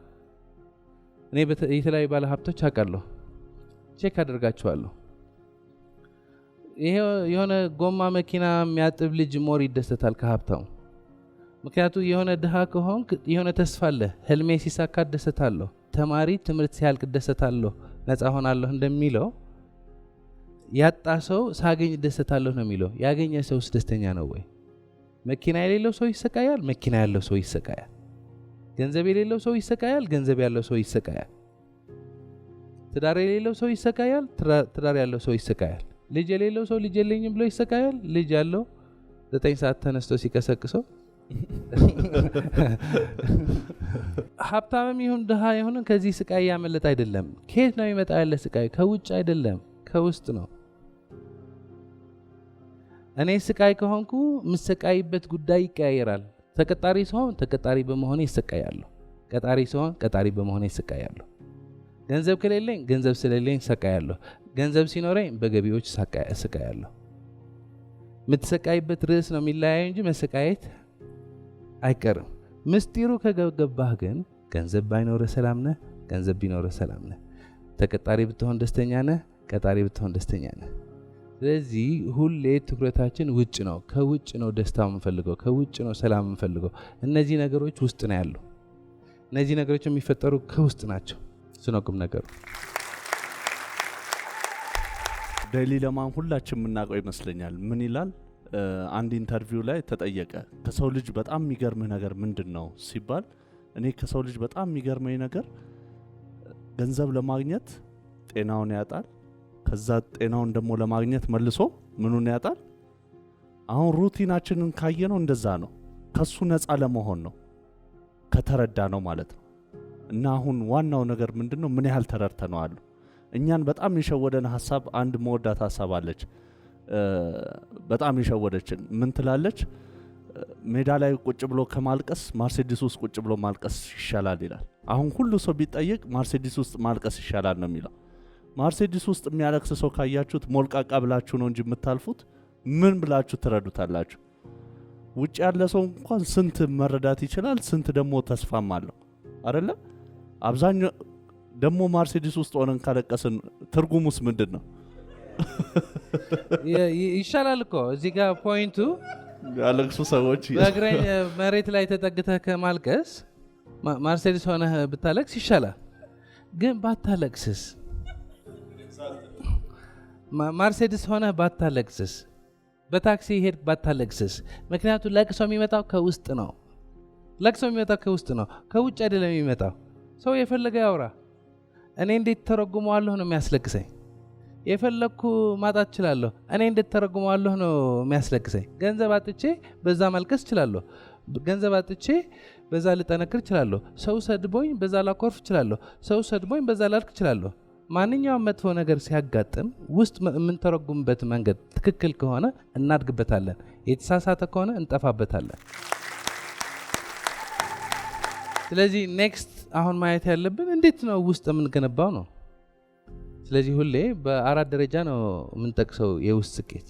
እኔ የተለያዩ ባለ ሀብቶች አውቃለሁ፣ ቼክ አደርጋቸዋለሁ። ይሄ የሆነ ጎማ መኪና የሚያጥብ ልጅ ሞር ይደሰታል ከሀብታው። ምክንያቱ የሆነ ድሃ ከሆንክ የሆነ ተስፋ አለ። ህልሜ ሲሳካ እደሰታለሁ፣ ተማሪ ትምህርት ሲያልቅ እደሰታለሁ፣ ነፃ ሆናለሁ እንደሚለው ያጣ ሰው ሳገኝ እደሰታለሁ ነው የሚለው። ያገኘ ሰውስ ደስተኛ ነው ወይ? መኪና የሌለው ሰው ይሰቃያል፣ መኪና ያለው ሰው ይሰቃያል። ገንዘብ የሌለው ሰው ይሰቃያል፣ ገንዘብ ያለው ሰው ይሰቃያል። ትዳር የሌለው ሰው ይሰቃያል፣ ትዳር ያለው ሰው ይሰቃያል። ልጅ የሌለው ሰው ልጅ የለኝም ብሎ ይሰቃያል፣ ልጅ ያለው 9 ሰዓት ተነስቶ ሲቀሰቅሰው ሀብታምም ይሁን ድሃ ይሁን ከዚህ ስቃይ ያመለጥ አይደለም። ከየት ነው ይመጣ ያለ ስቃይ? ከውጭ አይደለም ከውስጥ ነው። እኔ ስቃይ ከሆንኩ ምሰቃይበት ጉዳይ ይቀያየራል። ተቀጣሪ ሲሆን ተቀጣሪ በመሆኔ ይሰቃያለሁ፣ ቀጣሪ ሲሆን ቀጣሪ በመሆኔ ይሰቃያለሁ። ገንዘብ ከሌለኝ ገንዘብ ስለሌለኝ ይሰቃያለሁ፣ ገንዘብ ሲኖረኝ በገቢዎች ይሰቃያለሁ። የምትሰቃይበት ርዕስ ነው የሚለያየው እንጂ መሰቃየት አይቀርም። ምስጢሩ ከገባህ ግን ገንዘብ ባይኖርህ ሰላም ነህ፣ ገንዘብ ቢኖርህ ሰላም ነህ። ተቀጣሪ ብትሆን ደስተኛ ነህ፣ ቀጣሪ ብትሆን ደስተኛ ነህ። ስለዚህ ሁሌ ትኩረታችን ውጭ ነው። ከውጭ ነው ደስታ የምንፈልገው፣ ከውጭ ነው ሰላም የምንፈልገው። እነዚህ ነገሮች ውስጥ ነው ያሉ። እነዚህ ነገሮች የሚፈጠሩ ከውስጥ ናቸው። እሱ ነው ቁም ነገሩ። ዳይሊ ለማን ሁላችን የምናውቀው ይመስለኛል። ምን ይላል? አንድ ኢንተርቪው ላይ ተጠየቀ። ከሰው ልጅ በጣም የሚገርምህ ነገር ምንድን ነው ሲባል፣ እኔ ከሰው ልጅ በጣም የሚገርመኝ ነገር ገንዘብ ለማግኘት ጤናውን ያጣል፣ ከዛ ጤናውን ደግሞ ለማግኘት መልሶ ምኑን ያጣል። አሁን ሩቲናችንን ካየነው እንደዛ ነው። ከሱ ነፃ ለመሆን ነው ከተረዳ ነው ማለት ነው። እና አሁን ዋናው ነገር ምንድነው? ምን ያህል ተረድተነዋል? እኛን በጣም የሸወደን ሐሳብ አንድ መወዳት ሐሳብ አለች። በጣም የሸወደችን ምን ትላለች? ሜዳ ላይ ቁጭ ብሎ ከማልቀስ ማርሴዲስ ውስጥ ቁጭ ብሎ ማልቀስ ይሻላል ይላል። አሁን ሁሉ ሰው ቢጠይቅ ማርሴዲስ ውስጥ ማልቀስ ይሻላል ነው የሚለው። ማርሴዲስ ውስጥ የሚያለቅስ ሰው ካያችሁት ሞልቃቃ ብላችሁ ነው እንጂ የምታልፉት ምን ብላችሁ ትረዱታላችሁ? ውጭ ያለ ሰው እንኳን ስንት መረዳት ይችላል፣ ስንት ደግሞ ተስፋም አለው አይደለ? አብዛኛው ደግሞ ማርሴዲስ ውስጥ ሆነን ካለቀስን ትርጉሙስ ምንድን ነው? ይሻላል እኮ እዚህ ጋር ፖይንቱ ያለቅሱ ሰዎች በእግረኝ መሬት ላይ ተጠግተህ ከማልቀስ ማርሴዲስ ሆነህ ብታለቅስ ይሻላል። ግን ባታለቅስስ? ማርሴዲስ ሆነህ ባታለቅስስ? በታክሲ ሄድ ባታለቅስስ? ምክንያቱም ለቅሶ የሚመጣው ከውስጥ ነው። ለቅሶ የሚመጣው ከውስጥ ነው፣ ከውጭ አይደለም የሚመጣው። ሰው የፈለገ ያውራ፣ እኔ እንዴት ተረጉመዋለሁ ነው የሚያስለቅሰኝ። የፈለግኩ ማጣት እችላለሁ፣ እኔ እንዴት ተረጉመዋለሁ ነው የሚያስለቅሰኝ። ገንዘብ አጥቼ በዛ ማልቀስ እችላለሁ፣ ገንዘብ አጥቼ በዛ ልጠነክር እችላለሁ። ሰው ሰድቦኝ በዛ ላኮርፍ እችላለሁ፣ ሰው ሰድቦኝ በዛ ላልክ እችላለሁ። ማንኛውም መጥፎ ነገር ሲያጋጥም ውስጥ የምንተረጉምበት መንገድ ትክክል ከሆነ እናድግበታለን፣ የተሳሳተ ከሆነ እንጠፋበታለን። ስለዚህ ኔክስት አሁን ማየት ያለብን እንዴት ነው ውስጥ የምንገነባው ነው። ስለዚህ ሁሌ በ4 ደረጃ ነው የምንጠቅሰው የውስጥ ስኬት።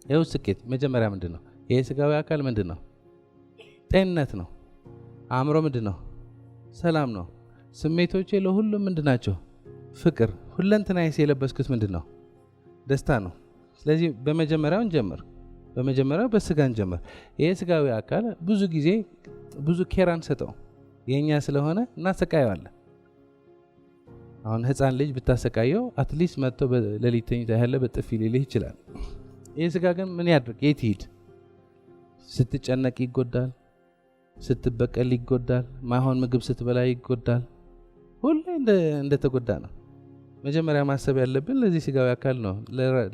የውስጥ ስኬት መጀመሪያ ምንድን ነው? ይሄ ስጋዊ አካል ምንድን ነው? ጤንነት ነው። አእምሮ ምንድን ነው? ሰላም ነው። ስሜቶቼ ለሁሉም ምንድን ናቸው? ፍቅር። ሁለንተናዬ የለበስኩት ምንድን ነው? ደስታ ነው። ስለዚህ በመጀመሪያው እንጀምር። በመጀመሪያው በስጋ እንጀምር። ይሄ ስጋዊ አካል ብዙ ጊዜ ብዙ ኬር አንሰጠው፣ የኛ ስለሆነ እናሰቃየዋለን። አሁን ህፃን ልጅ ብታሰቃየው አትሊስት መጥቶ በሌሊት ተኝቶ ያለ በጥፊ ሊልህ ይችላል። ይህ ስጋ ግን ምን ያድርግ? የት ይሄድ? ስትጨነቅ ይጎዳል፣ ስትበቀል ይጎዳል፣ ማይሆን ምግብ ስትበላ ይጎዳል። ሁሌ እንደተጎዳ ነው። መጀመሪያ ማሰብ ያለብን ለዚህ ስጋዊ አካል ነው።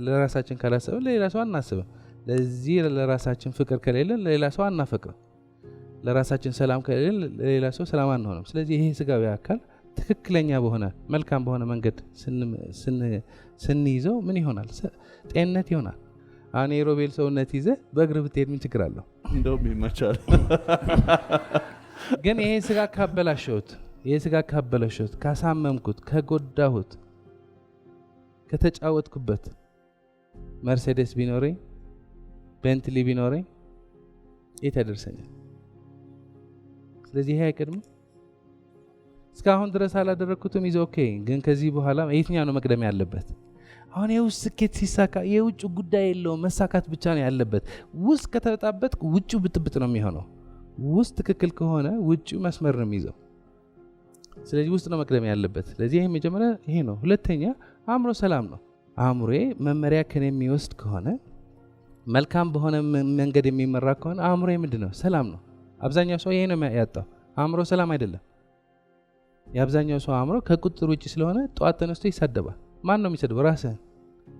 ለራሳችን ካላሰብን ለሌላ ሰው አናስብም። ለዚህ ለራሳችን ፍቅር ከሌለን ለሌላ ሰው አናፈቅርም። ለራሳችን ሰላም ከሌለን ለሌላ ሰው ሰላም አንሆንም። ስለዚህ ይሄ ስጋዊ አካል ትክክለኛ በሆነ መልካም በሆነ መንገድ ስንይዘው ምን ይሆናል? ጤንነት ይሆናል። አሁን የሮቤል ሰውነት ይዘህ በእግር ብትሄድ ምን ችግር አለው? እንደውም ይመቻል። ግን ይሄ ስጋ ካበላሸሁት፣ ካሳመምኩት፣ ከጎዳሁት፣ ከተጫወትኩበት መርሴዴስ ቢኖረኝ ቤንትሊ ቢኖረኝ የት ያደርሰኛል? ስለዚህ ይሄ አይቀድም። እስካሁን ድረስ አላደረግኩትም ይዘ ኦኬ። ግን ከዚህ በኋላ የትኛው ነው መቅደም ያለበት? አሁን የውስጥ ስኬት ሲሳካ የውጭ ጉዳይ የለውም፣ መሳካት ብቻ ነው ያለበት። ውስጥ ከተጣበጥ ውጭው ብጥብጥ ነው የሚሆነው። ውስጥ ትክክል ከሆነ ውጭው መስመር ነው የሚይዘው። ስለዚህ ውስጥ ነው መቅደም ያለበት። ስለዚህ ይሄ መጀመሪያ ይሄ ነው። ሁለተኛ አእምሮ ሰላም ነው። አእምሮዬ መመሪያ ከኔ የሚወስድ ከሆነ መልካም በሆነ መንገድ የሚመራ ከሆነ አእምሮ ምንድነው? ሰላም ነው። አብዛኛው ሰው ይሄ ነው ያጣው። አእምሮ ሰላም አይደለም። የአብዛኛው ሰው አእምሮ ከቁጥጥር ውጭ ስለሆነ ጠዋት ተነስቶ ይሳደባል። ማን ነው የሚሰድበው? ራስህን።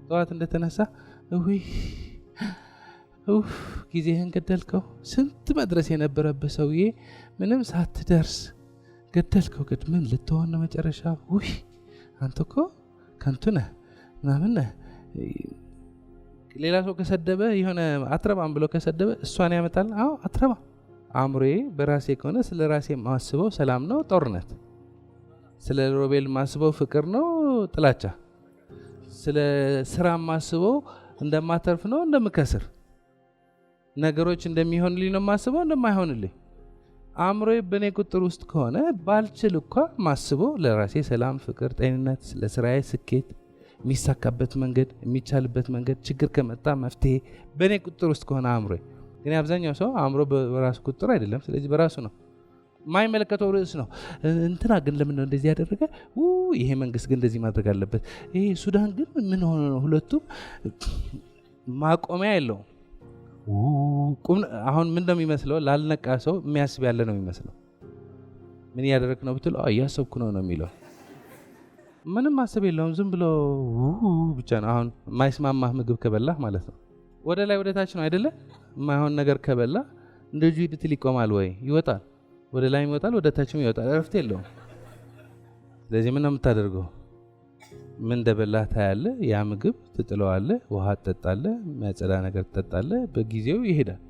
ጠዋት እንደተነሳ ጊዜህን ገደልከው። ስንት መድረስ የነበረበት ሰውዬ ምንም ሳትደርስ ገደልከው። ምን ልትሆን ነው መጨረሻ? አንተ እኮ ከንቱ ነህ ምናምን ነህ። ሌላ ሰው ከሰደበ የሆነ አትረባም ብሎ ከሰደበ እሷን ያመጣል። አዎ አትረባ። አእምሮዬ በራሴ ከሆነ ስለ ራሴ ማስበው ሰላም ነው ጦርነት፣ ስለ ሮቤል ማስበው ፍቅር ነው ጥላቻ፣ ስለ ስራ ማስበው እንደማተርፍ ነው እንደምከስር፣ ነገሮች እንደሚሆንልኝ ነው ማስበው እንደማይሆንልኝ። አእምሮዬ በእኔ ቁጥር ውስጥ ከሆነ ባልችል እንኳ ማስበው ለራሴ ሰላም፣ ፍቅር፣ ጤንነት፣ ለስራዬ ስኬት፣ የሚሳካበት መንገድ፣ የሚቻልበት መንገድ፣ ችግር ከመጣ መፍትሄ በእኔ ቁጥር ውስጥ ከሆነ አእምሮዬ። ግን አብዛኛው ሰው አእምሮ በራሱ ቁጥር አይደለም። ስለዚህ በራሱ ነው የማይመለከተው ርዕስ ነው። እንትና ግን ለምን ነው እንደዚህ ያደረገ? ይሄ መንግስት ግን እንደዚህ ማድረግ አለበት። ይሄ ሱዳን ግን ምን ሆነ ነው? ሁለቱም ማቆሚያ የለውም። አሁን ምን እንደሚመስለው ላልነቃ ሰው የሚያስብ ያለ ነው የሚመስለው። ምን እያደረግ ነው ብትለው እያሰብኩ ነው ነው የሚለው። ምንም ማሰብ የለውም። ዝም ብሎ ብቻ ነው። አሁን የማይስማማህ ምግብ ከበላህ ማለት ነው ወደ ላይ ወደ ታች ነው አይደለ? የማይሆን ነገር ከበላ እንደዚሁ ይድትል ይቆማል ወይ ይወጣል፣ ወደ ላይም ይወጣል፣ ወደ ታችም ይወጣል። እረፍት የለውም። ስለዚህ ምን ነው የምታደርገው? ምን እንደበላህ ታያለህ። ያ ምግብ ትጥለዋለህ፣ ውሃ ትጠጣለህ፣ የሚያጸዳ ነገር ትጠጣለህ፣ በጊዜው ይሄዳል።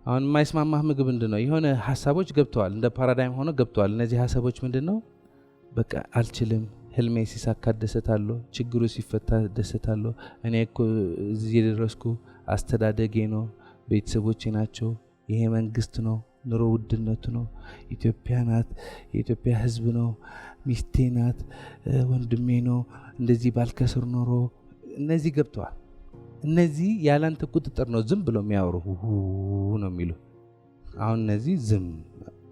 አሁን የማይስማማህ ምግብ ምንድነው? የሆነ ሀሳቦች ገብተዋል፣ እንደ ፓራዳይም ሆኖ ገብተዋል። እነዚህ ሀሳቦች ምንድነው? በቃ አልችልም፣ ህልሜ ሲሳካ ደሰታለሁ፣ ችግሩ ሲፈታ ደሰታለሁ፣ እኔ እኮ እዚህ የደረስኩ አስተዳደጌ ነው፣ ቤተሰቦቼ ናቸው፣ ይሄ መንግስት ነው፣ ኑሮ ውድነቱ ነው፣ ኢትዮጵያ ናት፣ የኢትዮጵያ ህዝብ ነው፣ ሚስቴ ናት፣ ወንድሜ ነው፣ እንደዚህ ባልከስር ኖሮ። እነዚህ ገብተዋል። እነዚህ ያላንተ ቁጥጥር ነው ዝም ብሎ የሚያወሩ ነው የሚሉ። አሁን እነዚህ ዝም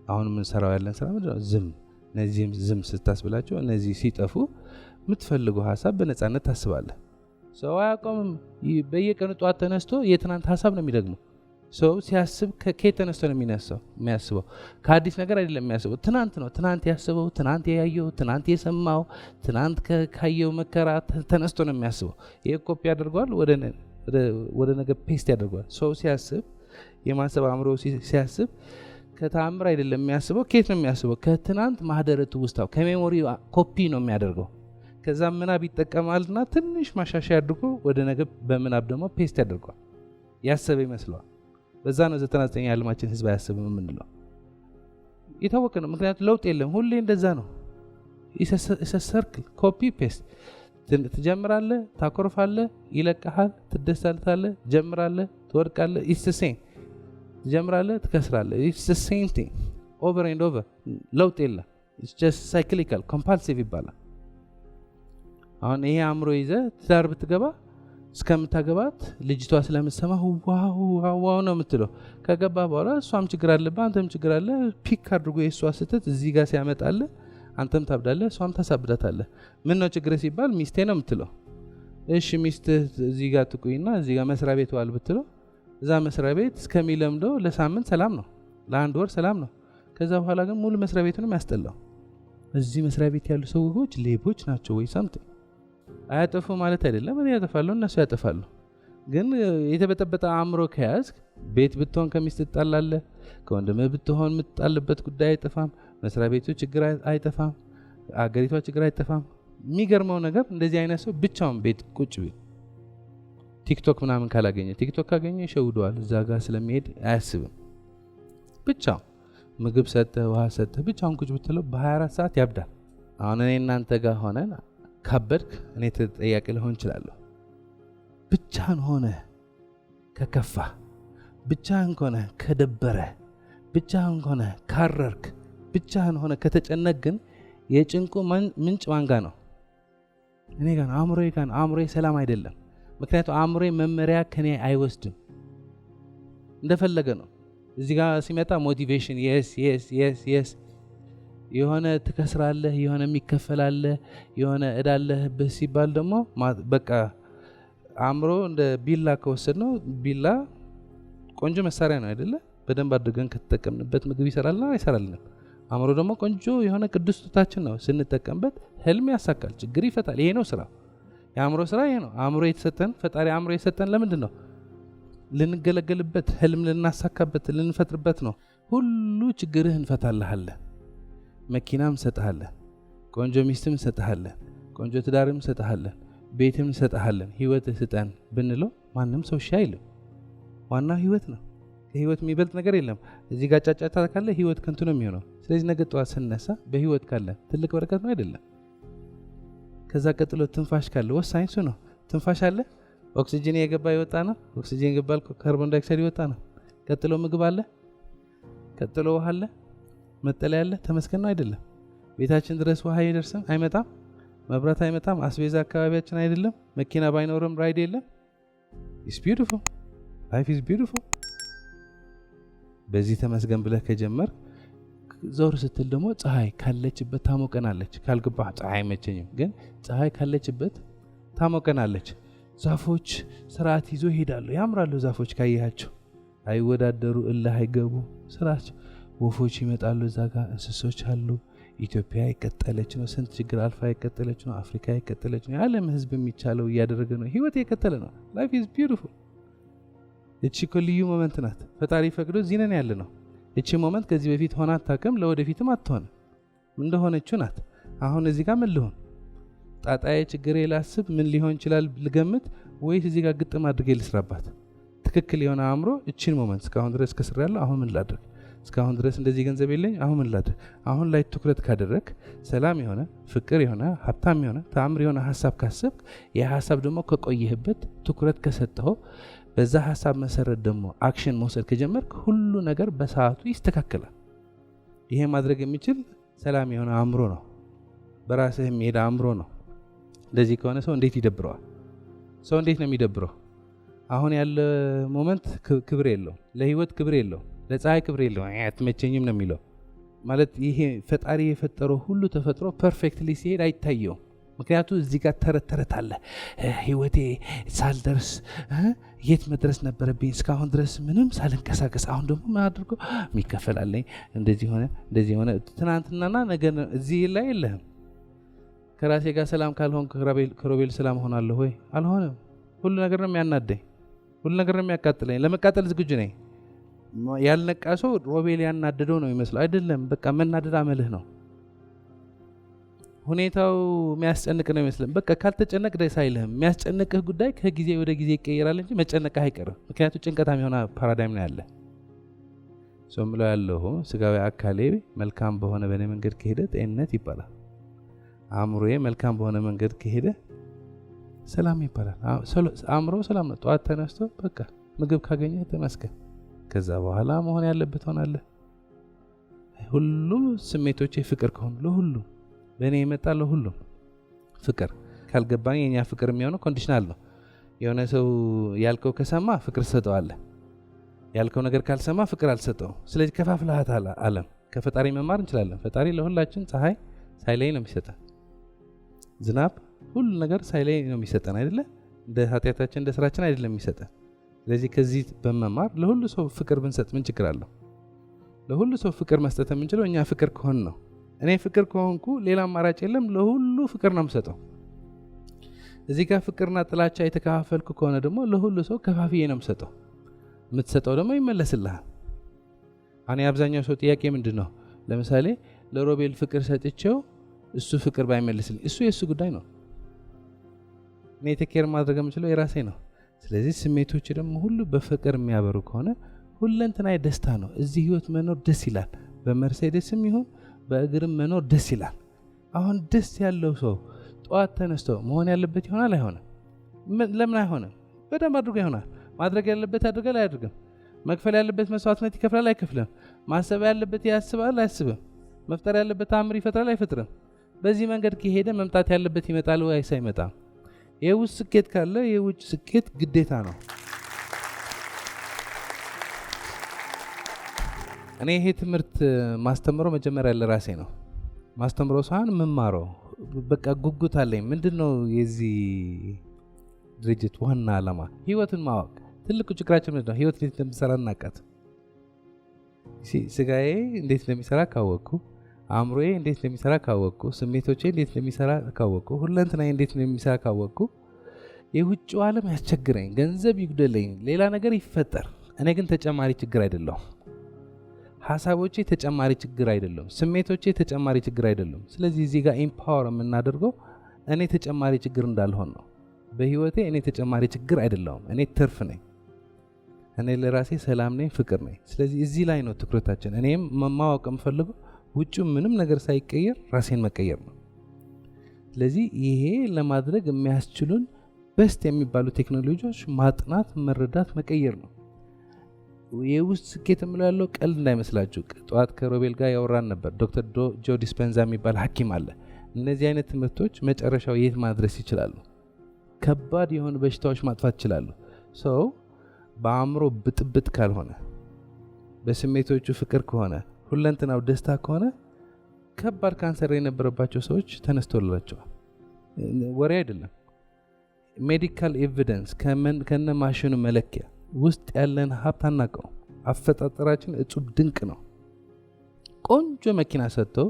አሁን የምንሰራው ያለን ስራ ምንድነው? ዝም። እነዚህም ዝም ስታስብላቸው እነዚህ ሲጠፉ የምትፈልገው ሀሳብ በነፃነት ታስባለህ። ሰው አያቆምም። በየቀኑ ጠዋት ተነስቶ የትናንት ሀሳብ ነው የሚደግመው። ሰው ሲያስብ ከየት ተነስቶ ነው የሚያስበው? ከአዲስ ነገር አይደለም የሚያስበው። ትናንት ነው ትናንት ያስበው፣ ትናንት ያየው፣ ትናንት የሰማው፣ ትናንት ካየው መከራ ተነስቶ ነው የሚያስበው። ይሄ ኮፒ ያደርገዋል፣ ወደ ነገር ፔስት ያደርገዋል። ሰው ሲያስብ የማሰብ አእምሮ ሲያስብ ከተአምር አይደለም የሚያስበው። ከየት ነው የሚያስበው? ከትናንት ማህደረ ትውስታው ከሜሞሪ ኮፒ ነው የሚያደርገው። ከዛ ምናብ ይጠቀማልና ትንሽ ማሻሻያ አድርጎ ወደ ነገር በምናብ ደግሞ ፔስት ያደርገዋል። ያሰበ ይመስለዋል። በዛ ነው 99 የዓለማችን ህዝብ አያስብም የምንለው። የታወቀ ነው። ምክንያቱም ለውጥ የለም። ሁሌ እንደዛ ነው። ሰርክል ኮፒ ፔስት። ትጀምራለህ፣ ታኮርፋለህ፣ ይለቀሃል፣ ትደሳለታለህ፣ ጀምራለህ፣ ትወድቃለህ። ኢትስ ዘ ሴም። ትጀምራለህ፣ ትከስራለህ። ኢትስ ዘ ሴም ቲንግ ኦቨር ኤንድ ኦቨር። ለውጥ የለም። ኢትስ ጀስት ሳይክሊካል ኮምፓልሲቭ ይባላል። አሁን ይሄ አእምሮ ይዘህ ትዳር ብትገባ እስከምታገባት ልጅቷ ስለምትሰማ ዋው ነው የምትለው። ከገባ በኋላ እሷም ችግር አለብህ፣ አንተም ችግር አለ። ፒክ አድርጎ የእሷ ስህተት እዚህ ጋር ሲያመጣልህ አንተም ታብዳለህ፣ እሷም ታሳብዳታለህ። ምን ነው ችግር ሲባል ሚስቴ ነው የምትለው። እሺ ሚስትህ እዚህ ጋር ትቆይና እዚህ ጋር መስሪያ ቤት ዋል ብትለው እዛ መስሪያ ቤት እስከሚለምደው ለሳምንት ሰላም ነው፣ ለአንድ ወር ሰላም ነው። ከዛ በኋላ ግን ሙሉ መስሪያ ቤቱንም ያስጠላው። እዚህ መስሪያ ቤት ያሉ ሰዎች ሌቦች ናቸው ወይ ሳምቲንግ። አያጠፉ ማለት አይደለም፣ እኔ ያጠፋለሁ፣ እነሱ ያጠፋሉ። ግን የተበጠበጠ አእምሮ ከያዝክ ቤት ብትሆን ከሚስት ትጣላለህ፣ ከወንድምህ ብትሆን የምትጣልበት ጉዳይ አይጠፋም፣ መስሪያ ቤቱ ችግር አይጠፋም፣ አገሪቷ ችግር አይጠፋም። የሚገርመው ነገር እንደዚህ አይነት ሰው ብቻውን ቤት ቁጭ ቢል ቲክቶክ ምናምን ካላገኘ፣ ቲክቶክ ካገኘ ይሸውደዋል። እዛ ጋር ስለሚሄድ አያስብም። ብቻው ምግብ ሰጥተህ ውሃ ሰጥተህ ብቻውን ቁጭ ብትለው በ24 ሰዓት ያብዳል። አሁን እኔ እናንተ ጋር ሆነን ካበድክ እኔ ተጠያቂ ልሆን እችላለሁ። ብቻህን ሆነ ከከፋ፣ ብቻህን ሆነ ከደበረ፣ ብቻህን ሆነ ካረርክ፣ ብቻህን ሆነ ከተጨነቅ ግን የጭንቁ ምንጭ ማን ጋ ነው? እኔ ጋር ነው፣ አእምሮዬ ጋር ነው። አእምሮዬ ሰላም አይደለም። ምክንያቱም አእምሮዬ መመሪያ ከኔ አይወስድም፣ እንደፈለገ ነው። እዚህ ጋር ሲመጣ ሞቲቬሽን የስ የሆነ ትከስራለህ፣ የሆነ የሚከፈላለህ፣ የሆነ እዳለህብህ ሲባል ደግሞ በቃ አእምሮ እንደ ቢላ ከወሰድ ነው ቢላ ቆንጆ መሳሪያ ነው አይደለ? በደንብ አድርገን ከተጠቀምንበት ምግብ ይሰራልና አይሰራልንም። አእምሮ ደግሞ ቆንጆ የሆነ ቅዱስ ስጦታችን ነው። ስንጠቀምበት ህልም ያሳካል፣ ችግር ይፈታል። ይሄ ነው ስራ፣ የአእምሮ ስራ ይሄ ነው። አእምሮ የተሰጠን ፈጣሪ አእምሮ የሰጠን ለምንድን ነው? ልንገለገልበት፣ ህልም ልናሳካበት፣ ልንፈጥርበት ነው። ሁሉ ችግርህ እንፈታልሃለን። መኪናም እንሰጥሃለን፣ ቆንጆ ሚስትም እንሰጥሃለን፣ ቆንጆ ትዳርም እንሰጥሃለን፣ ቤትም እንሰጥሃለን። ህይወትህ ስጠን ብንለው ማንም ሰው እሺ አይልም። ዋናው ህይወት ነው። ከህይወት የሚበልጥ ነገር የለም። እዚህ ጋር ጫጫታ ካለ ህይወት ከንቱ ነው የሚሆነው። ስለዚህ ነገ ጠዋት ስነሳ በህይወት ካለ ትልቅ በረከት ነው አይደለም? ከዛ ቀጥሎ ትንፋሽ ካለ ወሳኝ እሱ ነው። ትንፋሽ አለ፣ ኦክሲጅን የገባ ይወጣ ነው። ኦክሲጅን የገባል ካርቦን ዳይኦክሳይድ ይወጣ ነው። ቀጥሎ ምግብ አለ፣ ቀጥሎ ውሃ አለ፣ መጠለያ አለ። ተመስገን ነው አይደለም? ቤታችን ድረስ ውሃ አይደርስም፣ አይመጣም፣ መብራት አይመጣም፣ አስቤዛ አካባቢያችን አይደለም፣ መኪና ባይኖርም ራይድ የለም። ኢትስ ቢዩቲፉል ላይፍ ኢዝ ቢዩቲፉል። በዚህ ተመስገን ብለህ ከጀመር ዞር ስትል ደግሞ ፀሐይ ካለችበት ታሞቀናለች። ካልገባ ፀሐይ አይመቸኝም፣ ግን ፀሐይ ካለችበት ታሞቀናለች። ዛፎች ስርዓት ይዞ ይሄዳሉ፣ ያምራሉ። ዛፎች ካያቸው አይወዳደሩ፣ እልህ አይገቡ፣ ስራቸው። ወፎች ይመጣሉ፣ እዛ ጋር እንስሶች አሉ። ኢትዮጵያ የቀጠለች ነው፣ ስንት ችግር አልፋ የቀጠለች ነው። አፍሪካ የቀጠለች ነው። የዓለም ህዝብ የሚቻለው እያደረገ ነው። ህይወት የቀጠለ ነው። ላይፍ ኢዝ ቢዩቲፉል። እቺ እኮ ልዩ ሞመንት ናት። ፈጣሪ ፈቅዶ እዚህ ነን ያለ ነው። እቺ ሞመንት ከዚህ በፊት ሆና አታውቅም፣ ለወደፊትም አትሆንም። እንደሆነችው ናት። አሁን እዚህ ጋር ምን ልሆን፣ ጣጣዬ ችግሬ ላስብ፣ ምን ሊሆን ይችላል ልገምት፣ ወይስ እዚህ ጋር ግጥም አድርጌ ልስራባት? ትክክል የሆነ አእምሮ እቺን ሞመንት እስካሁን ድረስ ከስር ያለው አሁን ምን ላድርግ፣ እስካሁን ድረስ እንደዚህ ገንዘብ የለኝ አሁን ምን ላድርግ፣ አሁን ላይ ትኩረት ካደረግ፣ ሰላም የሆነ ፍቅር የሆነ ሀብታም የሆነ ተአምር የሆነ ሀሳብ ካሰብክ፣ ይህ ሀሳብ ደግሞ ከቆየህበት ትኩረት ከሰጠኸው፣ በዛ ሀሳብ መሰረት ደግሞ አክሽን መውሰድ ከጀመርክ ሁሉ ነገር በሰዓቱ ይስተካከላል። ይሄ ማድረግ የሚችል ሰላም የሆነ አእምሮ ነው፣ በራስህ የሚሄድ አእምሮ ነው። እንደዚህ ከሆነ ሰው እንዴት ይደብረዋል? ሰው እንዴት ነው የሚደብረው? አሁን ያለ ሞመንት ክብር የለው፣ ለህይወት ክብር የለው፣ ለፀሐይ ክብር የለው፣ አትመቸኝም ነው የሚለው። ማለት ይሄ ፈጣሪ የፈጠረው ሁሉ ተፈጥሮ ፐርፌክትሊ ሲሄድ አይታየውም። ምክንያቱ እዚህ ጋር ተረት አለ። ህይወቴ ሳልደርስ የት መድረስ ነበረብኝ እስካሁን ድረስ ምንም ሳልንቀሳቀስ፣ አሁን ደግሞ ምን አድርጎ የሚከፈላለኝ እንደዚህ ሆነ እንደዚህ ሆነ። ትናንትናና ነገ እዚህ ላይ የለህም። ከራሴ ጋር ሰላም ካልሆን ከሮቤል ሰላም ሆናለሁ ወይ? አልሆነም። ሁሉ ነገር ነው የሚያናደኝ፣ ሁሉ ነገር ነው የሚያቃጥለኝ። ለመቃጠል ዝግጁ ነኝ። ያልነቃ ሰው ሮቤል ያናደደው ነው ይመስለው። አይደለም፣ በቃ መናደድ አመልህ ነው። ሁኔታው የሚያስጨንቅ ነው ይመስለን። በቃ ካልተጨነቅ ደስ አይልህም። የሚያስጨንቅህ ጉዳይ ከጊዜ ወደ ጊዜ ይቀየራል እንጂ መጨነቅህ አይቀርም። ምክንያቱ ጭንቀታም የሆነ ፓራዳይም ነው ያለ። ሰው ምለው ያለሁ ስጋዊ አካሌ መልካም በሆነ በእኔ መንገድ ከሄደ ጤንነት ይባላል። አእምሮዬ መልካም በሆነ መንገድ ከሄደ ሰላም ይባላል። አእምሮ ሰላም ነው። ጠዋት ተነስቶ በቃ ምግብ ካገኘ ተመስገን። ከዛ በኋላ መሆን ያለበት ሆናለ። ሁሉም ስሜቶቼ ፍቅር ከሆኑ ለሁሉም በእኔ የመጣ ለሁሉም ፍቅር ካልገባኝ፣ የኛ ፍቅር የሚሆነው ኮንዲሽናል ነው። የሆነ ሰው ያልከው ከሰማ ፍቅር ትሰጠዋለህ፣ ያልከው ነገር ካልሰማ ፍቅር አልሰጠውም። ስለዚህ ከፋፍለሃት ዓለም ከፈጣሪ መማር እንችላለን። ፈጣሪ ለሁላችን ፀሐይ ሳይለይ ነው የሚሰጠን፣ ዝናብ፣ ሁሉ ነገር ሳይለይ ነው የሚሰጠን አይደለ? እንደ ኃጢአታችን እንደ ስራችን አይደለም የሚሰጠን። ስለዚህ ከዚህ በመማር ለሁሉ ሰው ፍቅር ብንሰጥ ምን ችግር አለው? ለሁሉ ሰው ፍቅር መስጠት የምንችለው እኛ ፍቅር ከሆን ነው። እኔ ፍቅር ከሆንኩ ሌላ አማራጭ የለም፣ ለሁሉ ፍቅር ነው የምሰጠው። እዚህ ጋር ፍቅርና ጥላቻ የተከፋፈልኩ ከሆነ ደግሞ ለሁሉ ሰው ከፋፍዬ ነው የምሰጠው። የምትሰጠው ደግሞ ይመለስልሃል። እኔ አብዛኛው ሰው ጥያቄ ምንድን ነው? ለምሳሌ ለሮቤል ፍቅር ሰጥቼው እሱ ፍቅር ባይመልስልኝ፣ እሱ የእሱ ጉዳይ ነው። እኔ ቴኬር ማድረግ የምችለው የራሴ ነው። ስለዚህ ስሜቶች ደግሞ ሁሉ በፍቅር የሚያበሩ ከሆነ ሁለንተናዬ ደስታ ነው። እዚህ ህይወት መኖር ደስ ይላል። በመርሴዴስም ይሁን በእግርም መኖር ደስ ይላል። አሁን ደስ ያለው ሰው ጠዋት ተነስቶ መሆን ያለበት ይሆናል አይሆንም? ለምን አይሆንም? በደንብ አድርጎ ይሆናል። ማድረግ ያለበት ያድርጋል አያድርግም? መክፈል ያለበት መስዋዕትነት ይከፍላል አይከፍልም? ማሰብ ያለበት ያስባል አያስብም? መፍጠር ያለበት ተአምር ይፈጥራል አይፈጥርም? በዚህ መንገድ ከሄደ መምጣት ያለበት ይመጣል ወይስ አይመጣም? የውስጥ ስኬት ካለ የውጭ ስኬት ግዴታ ነው። እኔ ይሄ ትምህርት ማስተምረው መጀመሪያ ለራሴ ነው። ማስተምረው ሳይሆን መማረው በቃ ጉጉት አለኝ። ምንድነው የዚህ ድርጅት ዋና ዓላማ ህይወትን ማወቅ። ትልቁ ችግራችን ምንድነው? ህይወት እንዴት እንደምትሰራ እናቃት። ስጋዬ እንዴት እንደሚሰራ ካወቅኩ፣ አእምሮዬ እንዴት እንደሚሰራ ካወቅኩ፣ ስሜቶቼ እንዴት እንደሚሰራ ካወቅኩ፣ ሁለንተናዬ እንዴት እንደሚሰራ ካወቅኩ፣ የውጭው ዓለም ያስቸግረኝ፣ ገንዘብ ይጉደለኝ፣ ሌላ ነገር ይፈጠር፣ እኔ ግን ተጨማሪ ችግር አይደለሁም። ሀሳቦቼ ተጨማሪ ችግር አይደለም፣ ስሜቶቼ ተጨማሪ ችግር አይደለም። ስለዚህ እዚህ ጋር ኢምፓወር የምናደርገው እኔ ተጨማሪ ችግር እንዳልሆን ነው። በህይወቴ እኔ ተጨማሪ ችግር አይደለሁም፣ እኔ ትርፍ ነኝ። እኔ ለራሴ ሰላም ነኝ፣ ፍቅር ነኝ። ስለዚህ እዚህ ላይ ነው ትኩረታችን። እኔም ማወቅ የምፈልገው ውጭው ምንም ነገር ሳይቀየር ራሴን መቀየር ነው። ስለዚህ ይሄ ለማድረግ የሚያስችሉን በስት የሚባሉ ቴክኖሎጂዎች ማጥናት፣ መረዳት፣ መቀየር ነው። የውስጥ ስኬት የምለው ያለው ቀልድ እንዳይመስላችሁ። ጠዋት ከሮቤል ጋር ያወራን ነበር። ዶክተር ጆ ዲስፔንዛ የሚባል ሐኪም አለ። እነዚህ አይነት ትምህርቶች መጨረሻው የት ማድረስ ይችላሉ? ከባድ የሆኑ በሽታዎች ማጥፋት ይችላሉ። ሰው በአእምሮ ብጥብጥ ካልሆነ፣ በስሜቶቹ ፍቅር ከሆነ፣ ሁለንተናው ደስታ ከሆነ ከባድ ካንሰር የነበረባቸው ሰዎች ተነስቶላቸዋል። ወሬ አይደለም። ሜዲካል ኤቪደንስ ከነ ማሽኑ መለኪያ ውስጥ ያለን ሀብት አናቀው። አፈጣጠራችን እጹብ ድንቅ ነው። ቆንጆ መኪና ሰጥተው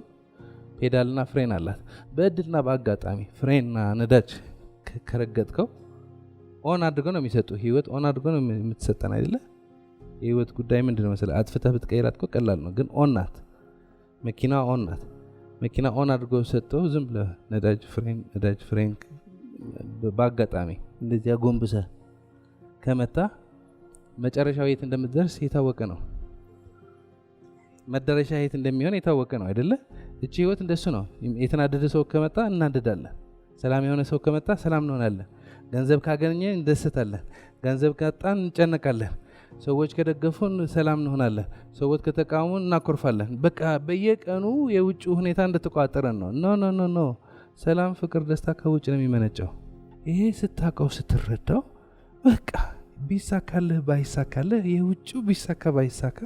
ፔዳልና ፍሬን አላት። በእድልና በአጋጣሚ ፍሬንና ነዳጅ ከረገጥከው ኦን አድርገው ነው የሚሰጡ። ህይወት ኦን አድርገው ነው የምትሰጠን አይደለ? የህይወት ጉዳይ ምንድነው መሰለህ? አጥፍተህ ብትቀይራት እኮ ቀላል ነው፣ ግን ኦን ናት መኪና። ኦን ናት መኪና። ኦን አድርገው ሰጥተው ዝም ብለህ ነዳጅ ፍሬን በአጋጣሚ እንደዚያ ጎንብሰህ ከመታ መጨረሻው የት እንደምትደርስ የታወቀ ነው። መደረሻ የት እንደሚሆን የታወቀ ነው አይደለ? እቺ ህይወት እንደሱ ነው። የተናደደ ሰው ከመጣ እናደዳለን። ሰላም የሆነ ሰው ከመጣ ሰላም እንሆናለን። ገንዘብ ካገኘን እንደሰታለን። ገንዘብ ካጣን እንጨነቃለን። ሰዎች ከደገፉን ሰላም እንሆናለን። ሰዎች ከተቃወሙን እናኮርፋለን። በቃ በየቀኑ የውጭ ሁኔታ እንደተቋጠረን ነው። ኖ ሰላም፣ ፍቅር፣ ደስታ ከውጭ ነው የሚመነጨው። ይሄ ስታውቀው ስትረዳው በቃ ቢሳካልህ ባይሳካልህ፣ የውጭው ቢሳካ ባይሳካ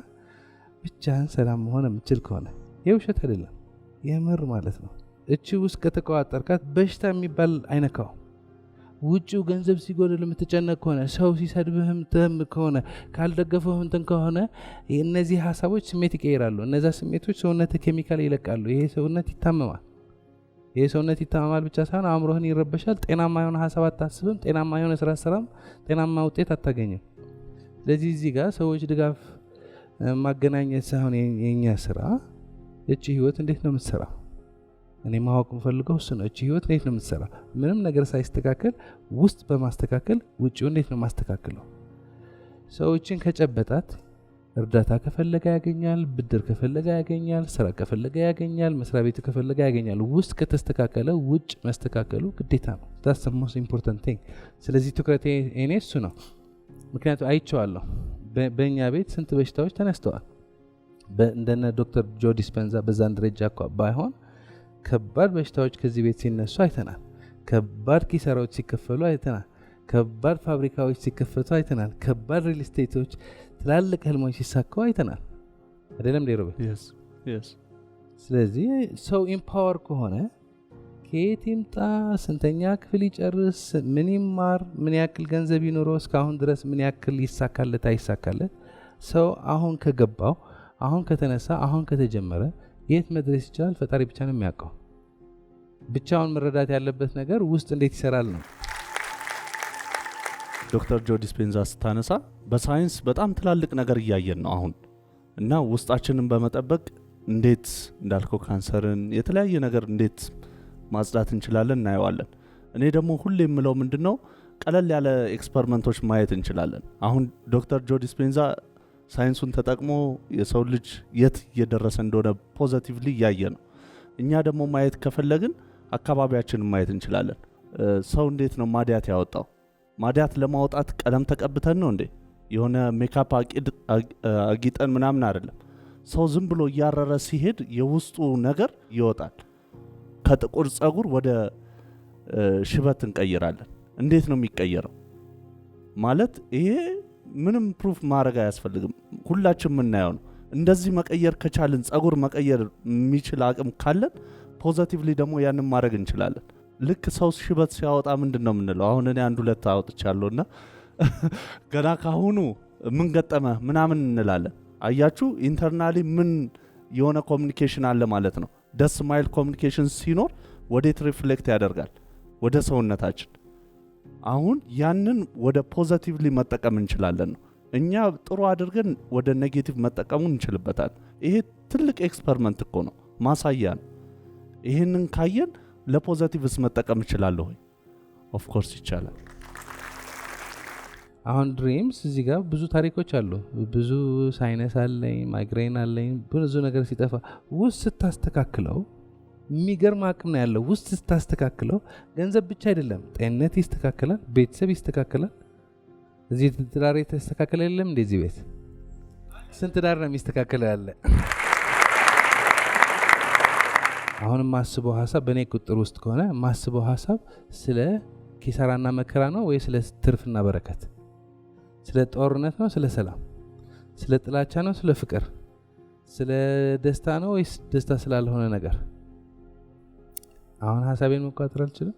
ብቻህን ሰላም መሆን የምችል ከሆነ የውሸት አይደለም የምር ማለት ነው። እቺ ውስጥ ከተቋጠርካት በሽታ የሚባል አይነካው። ውጭው ገንዘብ ሲጎድል የምትጨነቅ ከሆነ፣ ሰው ሲሰድብህም ትህም ከሆነ፣ ካልደገፈህም እንትን ከሆነ እነዚህ ሀሳቦች ስሜት ይቀይራሉ። እነዛ ስሜቶች ሰውነት ኬሚካል ይለቃሉ። ይሄ ሰውነት ይታመማል። ይሄ ሰውነት ይታመማል ብቻ ሳይሆን አእምሮህን ይረበሻል። ጤናማ የሆነ ሀሳብ አታስብም። ጤናማ የሆነ ስራ ሰራም፣ ጤናማ ውጤት አታገኝም። ስለዚህ እዚህ ጋር ሰዎች ድጋፍ ማገናኘት ሳይሆን የኛ ስራ እቺ ህይወት እንዴት ነው የምትሰራ? እኔ ማወቅ የምፈልገው እሱ ነው። እቺ ህይወት እንዴት ነው የምትሰራ? ምንም ነገር ሳይስተካከል ውስጥ በማስተካከል ውጭው እንዴት ነው ማስተካከለው? ሰዎችን ከጨበጣት እርዳታ ከፈለገ ያገኛል፣ ብድር ከፈለገ ያገኛል፣ ስራ ከፈለገ ያገኛል፣ መስሪያ ቤቱ ከፈለገ ያገኛል። ውስጥ ከተስተካከለ ውጭ መስተካከሉ ግዴታ ነው። that's the most important thing። ስለዚህ ትኩረቴ እኔ እሱ ነው። ምክንያቱም አይቼዋለሁ። በእኛ ቤት ስንት በሽታዎች ተነስተዋል። እንደነ ዶክተር ጆ ዲስፔንዛ በዛን ደረጃ እኮ ባይሆን ከባድ በሽታዎች ከዚህ ቤት ሲነሱ አይተናል። ከባድ ኪሳራዎች ሲከፈሉ አይተናል። ከባድ ፋብሪካዎች ሲከፈቱ አይተናል። ከባድ ሪል ስቴቶች፣ ትላልቅ ህልሞች ሲሳኩ አይተናል። አይደለም ዴሮቤ? ስለዚህ ሰው ኢምፓወር ከሆነ ከየት ይምጣ፣ ስንተኛ ክፍል ይጨርስ፣ ምን ይማር፣ ምን ያክል ገንዘብ ይኖረው፣ እስካሁን ድረስ ምን ያክል ይሳካለት አይሳካለት፣ ሰው አሁን ከገባው፣ አሁን ከተነሳ፣ አሁን ከተጀመረ የት መድረስ ይችላል? ፈጣሪ ብቻ ነው የሚያውቀው። ብቻውን መረዳት ያለበት ነገር ውስጥ እንዴት ይሰራል ነው። ዶክተር ጆ ዲስፔንዛ ስታነሳ በሳይንስ በጣም ትላልቅ ነገር እያየን ነው አሁን እና ውስጣችንን በመጠበቅ እንዴት እንዳልከው ካንሰርን የተለያየ ነገር እንዴት ማጽዳት እንችላለን እናየዋለን። እኔ ደግሞ ሁሌ የምለው ምንድነው ቀለል ያለ ኤክስፐሪመንቶች ማየት እንችላለን። አሁን ዶክተር ጆ ዲስፔንዛ ሳይንሱን ተጠቅሞ የሰው ልጅ የት እየደረሰ እንደሆነ ፖዚቲቭሊ እያየ ነው። እኛ ደግሞ ማየት ከፈለግን አካባቢያችንን ማየት እንችላለን። ሰው እንዴት ነው ማዲያት ያወጣው? ማዲያት ለማውጣት ቀለም ተቀብተን ነው እንዴ? የሆነ ሜካፕ አጊጠን ምናምን አይደለም። ሰው ዝም ብሎ እያረረ ሲሄድ የውስጡ ነገር ይወጣል። ከጥቁር ጸጉር ወደ ሽበት እንቀይራለን። እንዴት ነው የሚቀየረው? ማለት ይሄ ምንም ፕሩፍ ማድረግ አያስፈልግም። ሁላችን የምናየው ነው። እንደዚህ መቀየር ከቻልን ጸጉር መቀየር የሚችል አቅም ካለን ፖዚቲቭሊ ደግሞ ያንን ማድረግ እንችላለን። ልክ ሰው ሽበት ሲያወጣ ምንድን ነው የምንለው? አሁን እኔ 1-2 አውጥቻለሁና ገና ካሁኑ ምን ገጠመ ምናምን እንላለን። አያችሁ ኢንተርናሊ ምን የሆነ ኮሚኒኬሽን አለ ማለት ነው። ደስ ማይል ኮሚኒኬሽን ሲኖር ወዴት ሪፍሌክት ያደርጋል? ወደ ሰውነታችን። አሁን ያንን ወደ ፖዚቲቭሊ መጠቀም እንችላለን ነው። እኛ ጥሩ አድርገን ወደ ኔጌቲቭ መጠቀሙን እንችልበታል። ይሄ ትልቅ ኤክስፐሪመንት እኮ ነው፣ ማሳያ ነው። ይሄንን ካየን ለፖዚቲቭስ መጠቀም እችላለሁ ወይ? ኦፍ ኮርስ ይቻላል። አሁን ድሪምስ እዚህ ጋር ብዙ ታሪኮች አሉ። ብዙ ሳይነስ አለኝ፣ ማይግሬን አለኝ፣ ብዙ ነገር ሲጠፋ ውስጥ ስታስተካክለው የሚገርም አቅም ነው ያለው። ውስጥ ስታስተካክለው ገንዘብ ብቻ አይደለም፣ ጤንነት ይስተካከላል፣ ቤተሰብ ይስተካከላል። እዚህ ትዳር የተስተካከለ የለም እንደዚህ ቤት ስንት ትዳር ነው የሚስተካከለው ያለ? አሁን ማስበው ሐሳብ በእኔ ቁጥር ውስጥ ከሆነ ማስበው ሐሳብ ስለ ኪሳራና መከራ ነው ወይ ስለ ትርፍና በረከት? ስለ ጦርነት ነው ስለ ሰላም? ስለ ጥላቻ ነው ስለ ፍቅር? ስለ ደስታ ነው ወይስ ደስታ ስላልሆነ ነገር? አሁን ሐሳቤን መቆጣጠር አልችልም።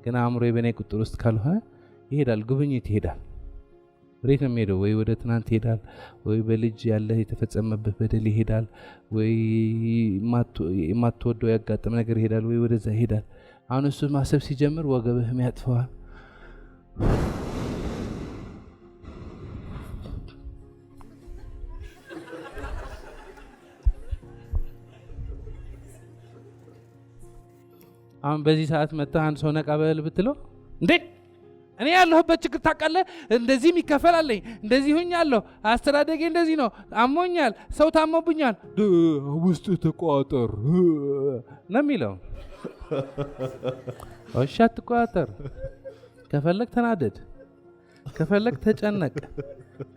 ግን አእምሮዬ በእኔ ቁጥር ውስጥ ካልሆነ ይሄዳል፣ ጉብኝት ይሄዳል። ወዴት ነው የሚሄደው? ወይ ወደ ትናንት ይሄዳል፣ ወይ በልጅ ያለህ የተፈጸመብህ በደል ይሄዳል፣ ወይ የማትወደው ያጋጠመ ነገር ይሄዳል፣ ወይ ወደዛ ይሄዳል። አሁን እሱ ማሰብ ሲጀምር ወገብህም ያጥፈዋል። አሁን በዚህ ሰዓት መጥተህ አንድ ሰው ነቃ በል ብትለው እንዴ እኔ ያለሁበት ችግር ታውቃለህ፣ እንደዚህ የሚከፈል አለኝ፣ እንደዚህ ሆኛለሁ፣ አስተዳደጌ እንደዚህ ነው፣ አሞኛል፣ ሰው ታሞብኛል፣ ውስጥ ተቋጠር ነው የሚለው። እሺ አትቋጠር። ከፈለግ ተናደድ፣ ከፈለግ ተጨነቅ፣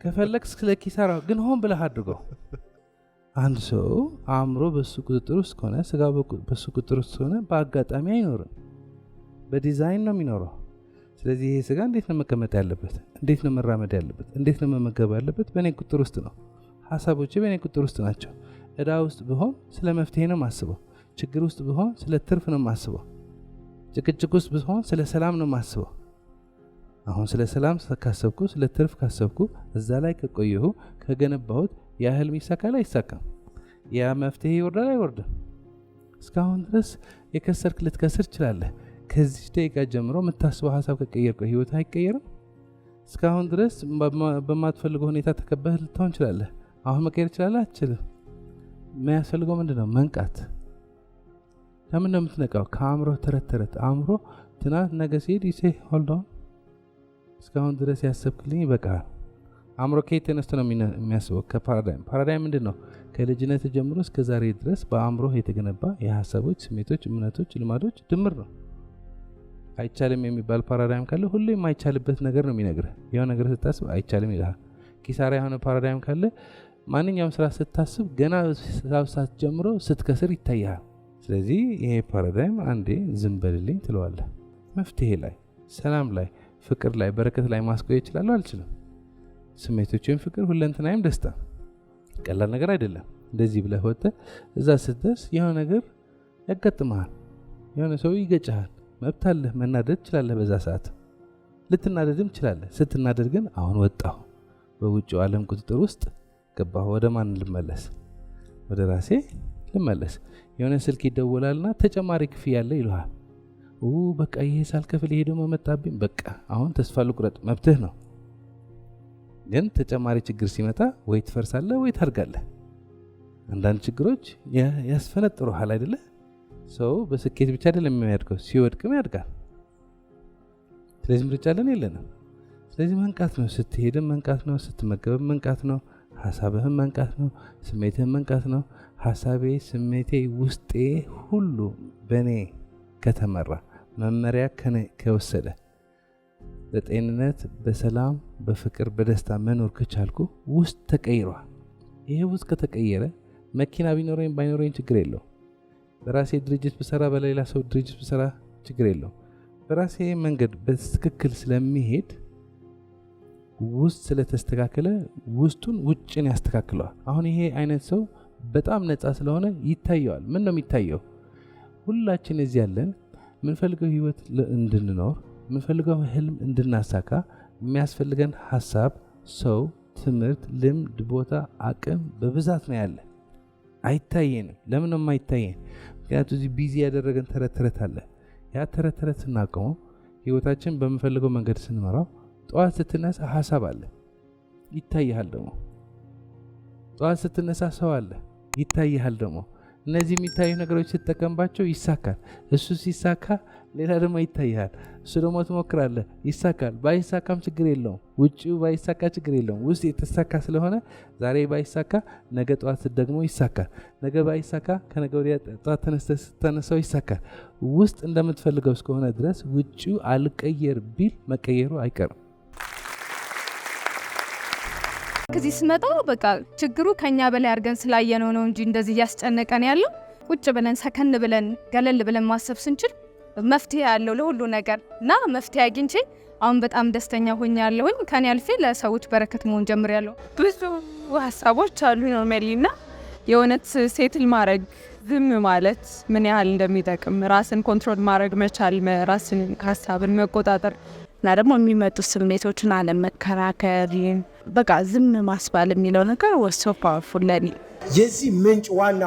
ከፈለግ ስለ ኪሳራ ግን ሆን ብለህ አድርገው። አንድ ሰው አእምሮ በሱ ቁጥጥር ውስጥ ከሆነ ስጋው በሱ ቁጥጥር ውስጥ ከሆነ በአጋጣሚ አይኖርም፣ በዲዛይን ነው የሚኖረው። ስለዚህ ይሄ ስጋ እንዴት ነው መቀመጥ ያለበት? እንዴት ነው መራመድ ያለበት? እንዴት ነው መመገብ ያለበት? በእኔ ቁጥጥር ውስጥ ነው። ሀሳቦቼ በእኔ ቁጥጥር ውስጥ ናቸው። እዳ ውስጥ ብሆን ስለ መፍትሄ ነው ማስበው። ችግር ውስጥ ብሆን ስለ ትርፍ ነው ማስበው። ጭቅጭቅ ውስጥ ብሆን ስለ ሰላም ነው ማስበው። አሁን ስለ ሰላም ካሰብኩ፣ ስለ ትርፍ ካሰብኩ፣ እዛ ላይ ከቆየሁ ከገነባሁት ያ ህልም ይሳካል አይሳካም? ያ መፍትሄ ይወርዳል አይወርድም? እስካሁን ድረስ የከሰርክ ልትከስር ትችላለህ። ከዚህ ደቂቃ ጀምሮ የምታስበው ሀሳብ ከቀየርኩ ህይወት አይቀየርም? እስካሁን ድረስ በማትፈልገው ሁኔታ ተከበህ ልትሆን ትችላለህ። አሁን መቀየር ትችላለህ? አትችልም። የሚያስፈልገው ምንድን ነው? መንቃት። ለምን ነው የምትነቃው? ከአእምሮ ተረት አእምሮ ትናንት ነገ ሲሄድ ይሴ ሆልዶን እስካሁን ድረስ ያሰብክልኝ ይበቃል። አእምሮ ከየት ተነስቶ ነው የሚያስበው? ፓራዳይም ምንድን ነው? ከልጅነት ጀምሮ እስከ ዛሬ ድረስ በአእምሮ የተገነባ የሀሳቦች፣ ስሜቶች፣ እምነቶች፣ ልማዶች ድምር ነው። አይቻልም የሚባል ፓራዳይም ካለ ሁሌ የማይቻልበት ነገር ነው የሚነግርህ። የሆነ ነገር ስታስብ አይቻልም ይልሃል። ኪሳራ የሆነ ፓራዳይም ካለ ማንኛውም ስራ ስታስብ ገና ሳት ጀምሮ ስትከስር ይታያል። ስለዚህ ይሄ ፓራዳይም አንዴ ዝም በልልኝ ትለዋለህ። መፍትሄ ላይ፣ ሰላም ላይ፣ ፍቅር ላይ፣ በረከት ላይ ማስቆየት እችላለሁ? አልችልም። ስሜቶችን፣ ፍቅር፣ ሁለንተናይም ደስታ ቀላል ነገር አይደለም። እንደዚህ ብለህ ወጥተህ እዛ ስትደርስ የሆነ ነገር ያጋጥመሃል። የሆነ ሰው ይገጭሃል። መብት አለህ፣ መናደድ ትችላለህ። በዛ ሰዓት ልትናደድም ትችላለህ። ስትናደድ ግን አሁን ወጣሁ፣ በውጭው ዓለም ቁጥጥር ውስጥ ገባሁ። ወደ ማን ልመለስ? ወደ ራሴ ልመለስ። የሆነ ስልክ ይደወላልና ተጨማሪ ክፍያ አለ ይልሃል። በቃ ይሄ ሳልከፍል ይሄ ደግሞ መጣብኝ፣ በቃ አሁን ተስፋ ልቁረጥ። መብትህ ነው። ግን ተጨማሪ ችግር ሲመጣ ወይ ትፈርሳለህ ወይ ታድጋለህ። አንዳንድ ችግሮች ያስፈነጥሩሃል አይደለ? ሰው በስኬት ብቻ አይደለም የሚያድገው፣ ሲወድቅም ያድጋል። ስለዚህ ምርጫ አለን የለንም? ስለዚህ መንቃት ነው። ስትሄድም መንቃት ነው፣ ስትመገብም መንቃት ነው፣ ሀሳብህም መንቃት ነው፣ ስሜትህም መንቃት ነው። ሀሳቤ፣ ስሜቴ፣ ውስጤ ሁሉ በእኔ ከተመራ፣ መመሪያ ከወሰደ፣ በጤንነት፣ በሰላም፣ በፍቅር፣ በደስታ መኖር ከቻልኩ ውስጥ ተቀይሯል። ይሄ ውስጥ ከተቀየረ መኪና ቢኖረኝ ባይኖረኝ ችግር የለው። በራሴ ድርጅት ብሰራ በሌላ ሰው ድርጅት ብሰራ ችግር የለው። በራሴ መንገድ በትክክል ስለሚሄድ ውስጥ ስለተስተካከለ ውስጡን ውጭን ያስተካክለዋል። አሁን ይሄ አይነት ሰው በጣም ነፃ ስለሆነ ይታየዋል። ምን ነው የሚታየው? ሁላችን እዚህ ያለን የምንፈልገው ህይወት እንድንኖር የምንፈልገው ህልም እንድናሳካ የሚያስፈልገን ሀሳብ፣ ሰው፣ ትምህርት፣ ልምድ፣ ቦታ፣ አቅም በብዛት ነው ያለ። አይታየንም። ለምን ነው የማይታየን? ምክንያቱም እዚህ ቢዚ ያደረገን ተረት አለ። ያ ተረት ስናቆመው ህይወታችን በምንፈልገው መንገድ ስንመራው ጠዋት ስትነሳ ሀሳብ አለ ይታይሃል። ደግሞ ጠዋት ስትነሳ ሰው አለ ይታይሃል። ደግሞ እነዚህ የሚታዩ ነገሮች ስትጠቀምባቸው ይሳካል። እሱ ሲሳካ ሌላ ደግሞ ይታይሃል። እሱ ደግሞ ትሞክራለህ፣ ይሳካል። ባይሳካም ችግር የለውም። ውጭው ባይሳካ ችግር የለውም። ውስጥ የተሳካ ስለሆነ ዛሬ ባይሳካ ነገ ጠዋት ደግሞ ይሳካል። ነገ ባይሳካ ከነገ ወዲያ ጠዋት ተነስተው ይሳካል። ውስጥ እንደምትፈልገው እስከሆነ ድረስ ውጭው አልቀየር ቢል መቀየሩ አይቀርም። ከዚህ ስመጣ በቃ ችግሩ ከኛ በላይ አድርገን ስላየነው ነው እንጂ እንደዚህ እያስጨነቀን ያለው ቁጭ ብለን ሰከን ብለን ገለል ብለን ማሰብ ስንችል መፍትሄ ያለው ለሁሉ ነገር እና መፍትሄ አግኝቼ አሁን በጣም ደስተኛ ሆኛለሁኝ። ከኔ አልፌ ለሰዎች በረከት መሆን ጀምሬያለሁ። ብዙ ሀሳቦች አሉ ነው ሜሊና የእውነት ሴትል ማድረግ ዝም ማለት ምን ያህል እንደሚጠቅም ራስን ኮንትሮል ማድረግ መቻል፣ ራስን ሀሳብን መቆጣጠር እና ደግሞ የሚመጡ ስሜቶችን አለመከራከር፣ በቃ ዝም ማስባል የሚለው ነገር ወሶ ፓወርፉል ለኔ። የዚህ ምንጭ ዋና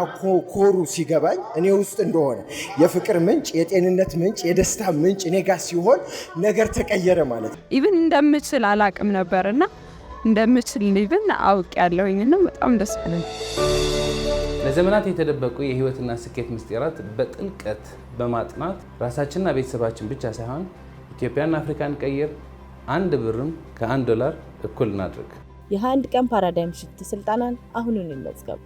ኮሩ ሲገባኝ እኔ ውስጥ እንደሆነ የፍቅር ምንጭ፣ የጤንነት ምንጭ፣ የደስታ ምንጭ እኔ ጋር ሲሆን ነገር ተቀየረ ማለት ነው። ኢቭን እንደምችል አላቅም ነበርና እንደምችል ኢቭን አውቅ ያለሁኝና በጣም ደስ ብሎኝ ለዘመናት የተደበቁ የህይወትና ስኬት ምስጢራት በጥልቀት በማጥናት ራሳችንና ቤተሰባችን ብቻ ሳይሆን ኢትዮጵያና አፍሪካን ቀይር። 1 ብርም ከ$1 እኩል እናድርግ። የ21 ቀን ፓራዳይም ሽፍት ስልጠናን አሁኑን ይመዝገቡ።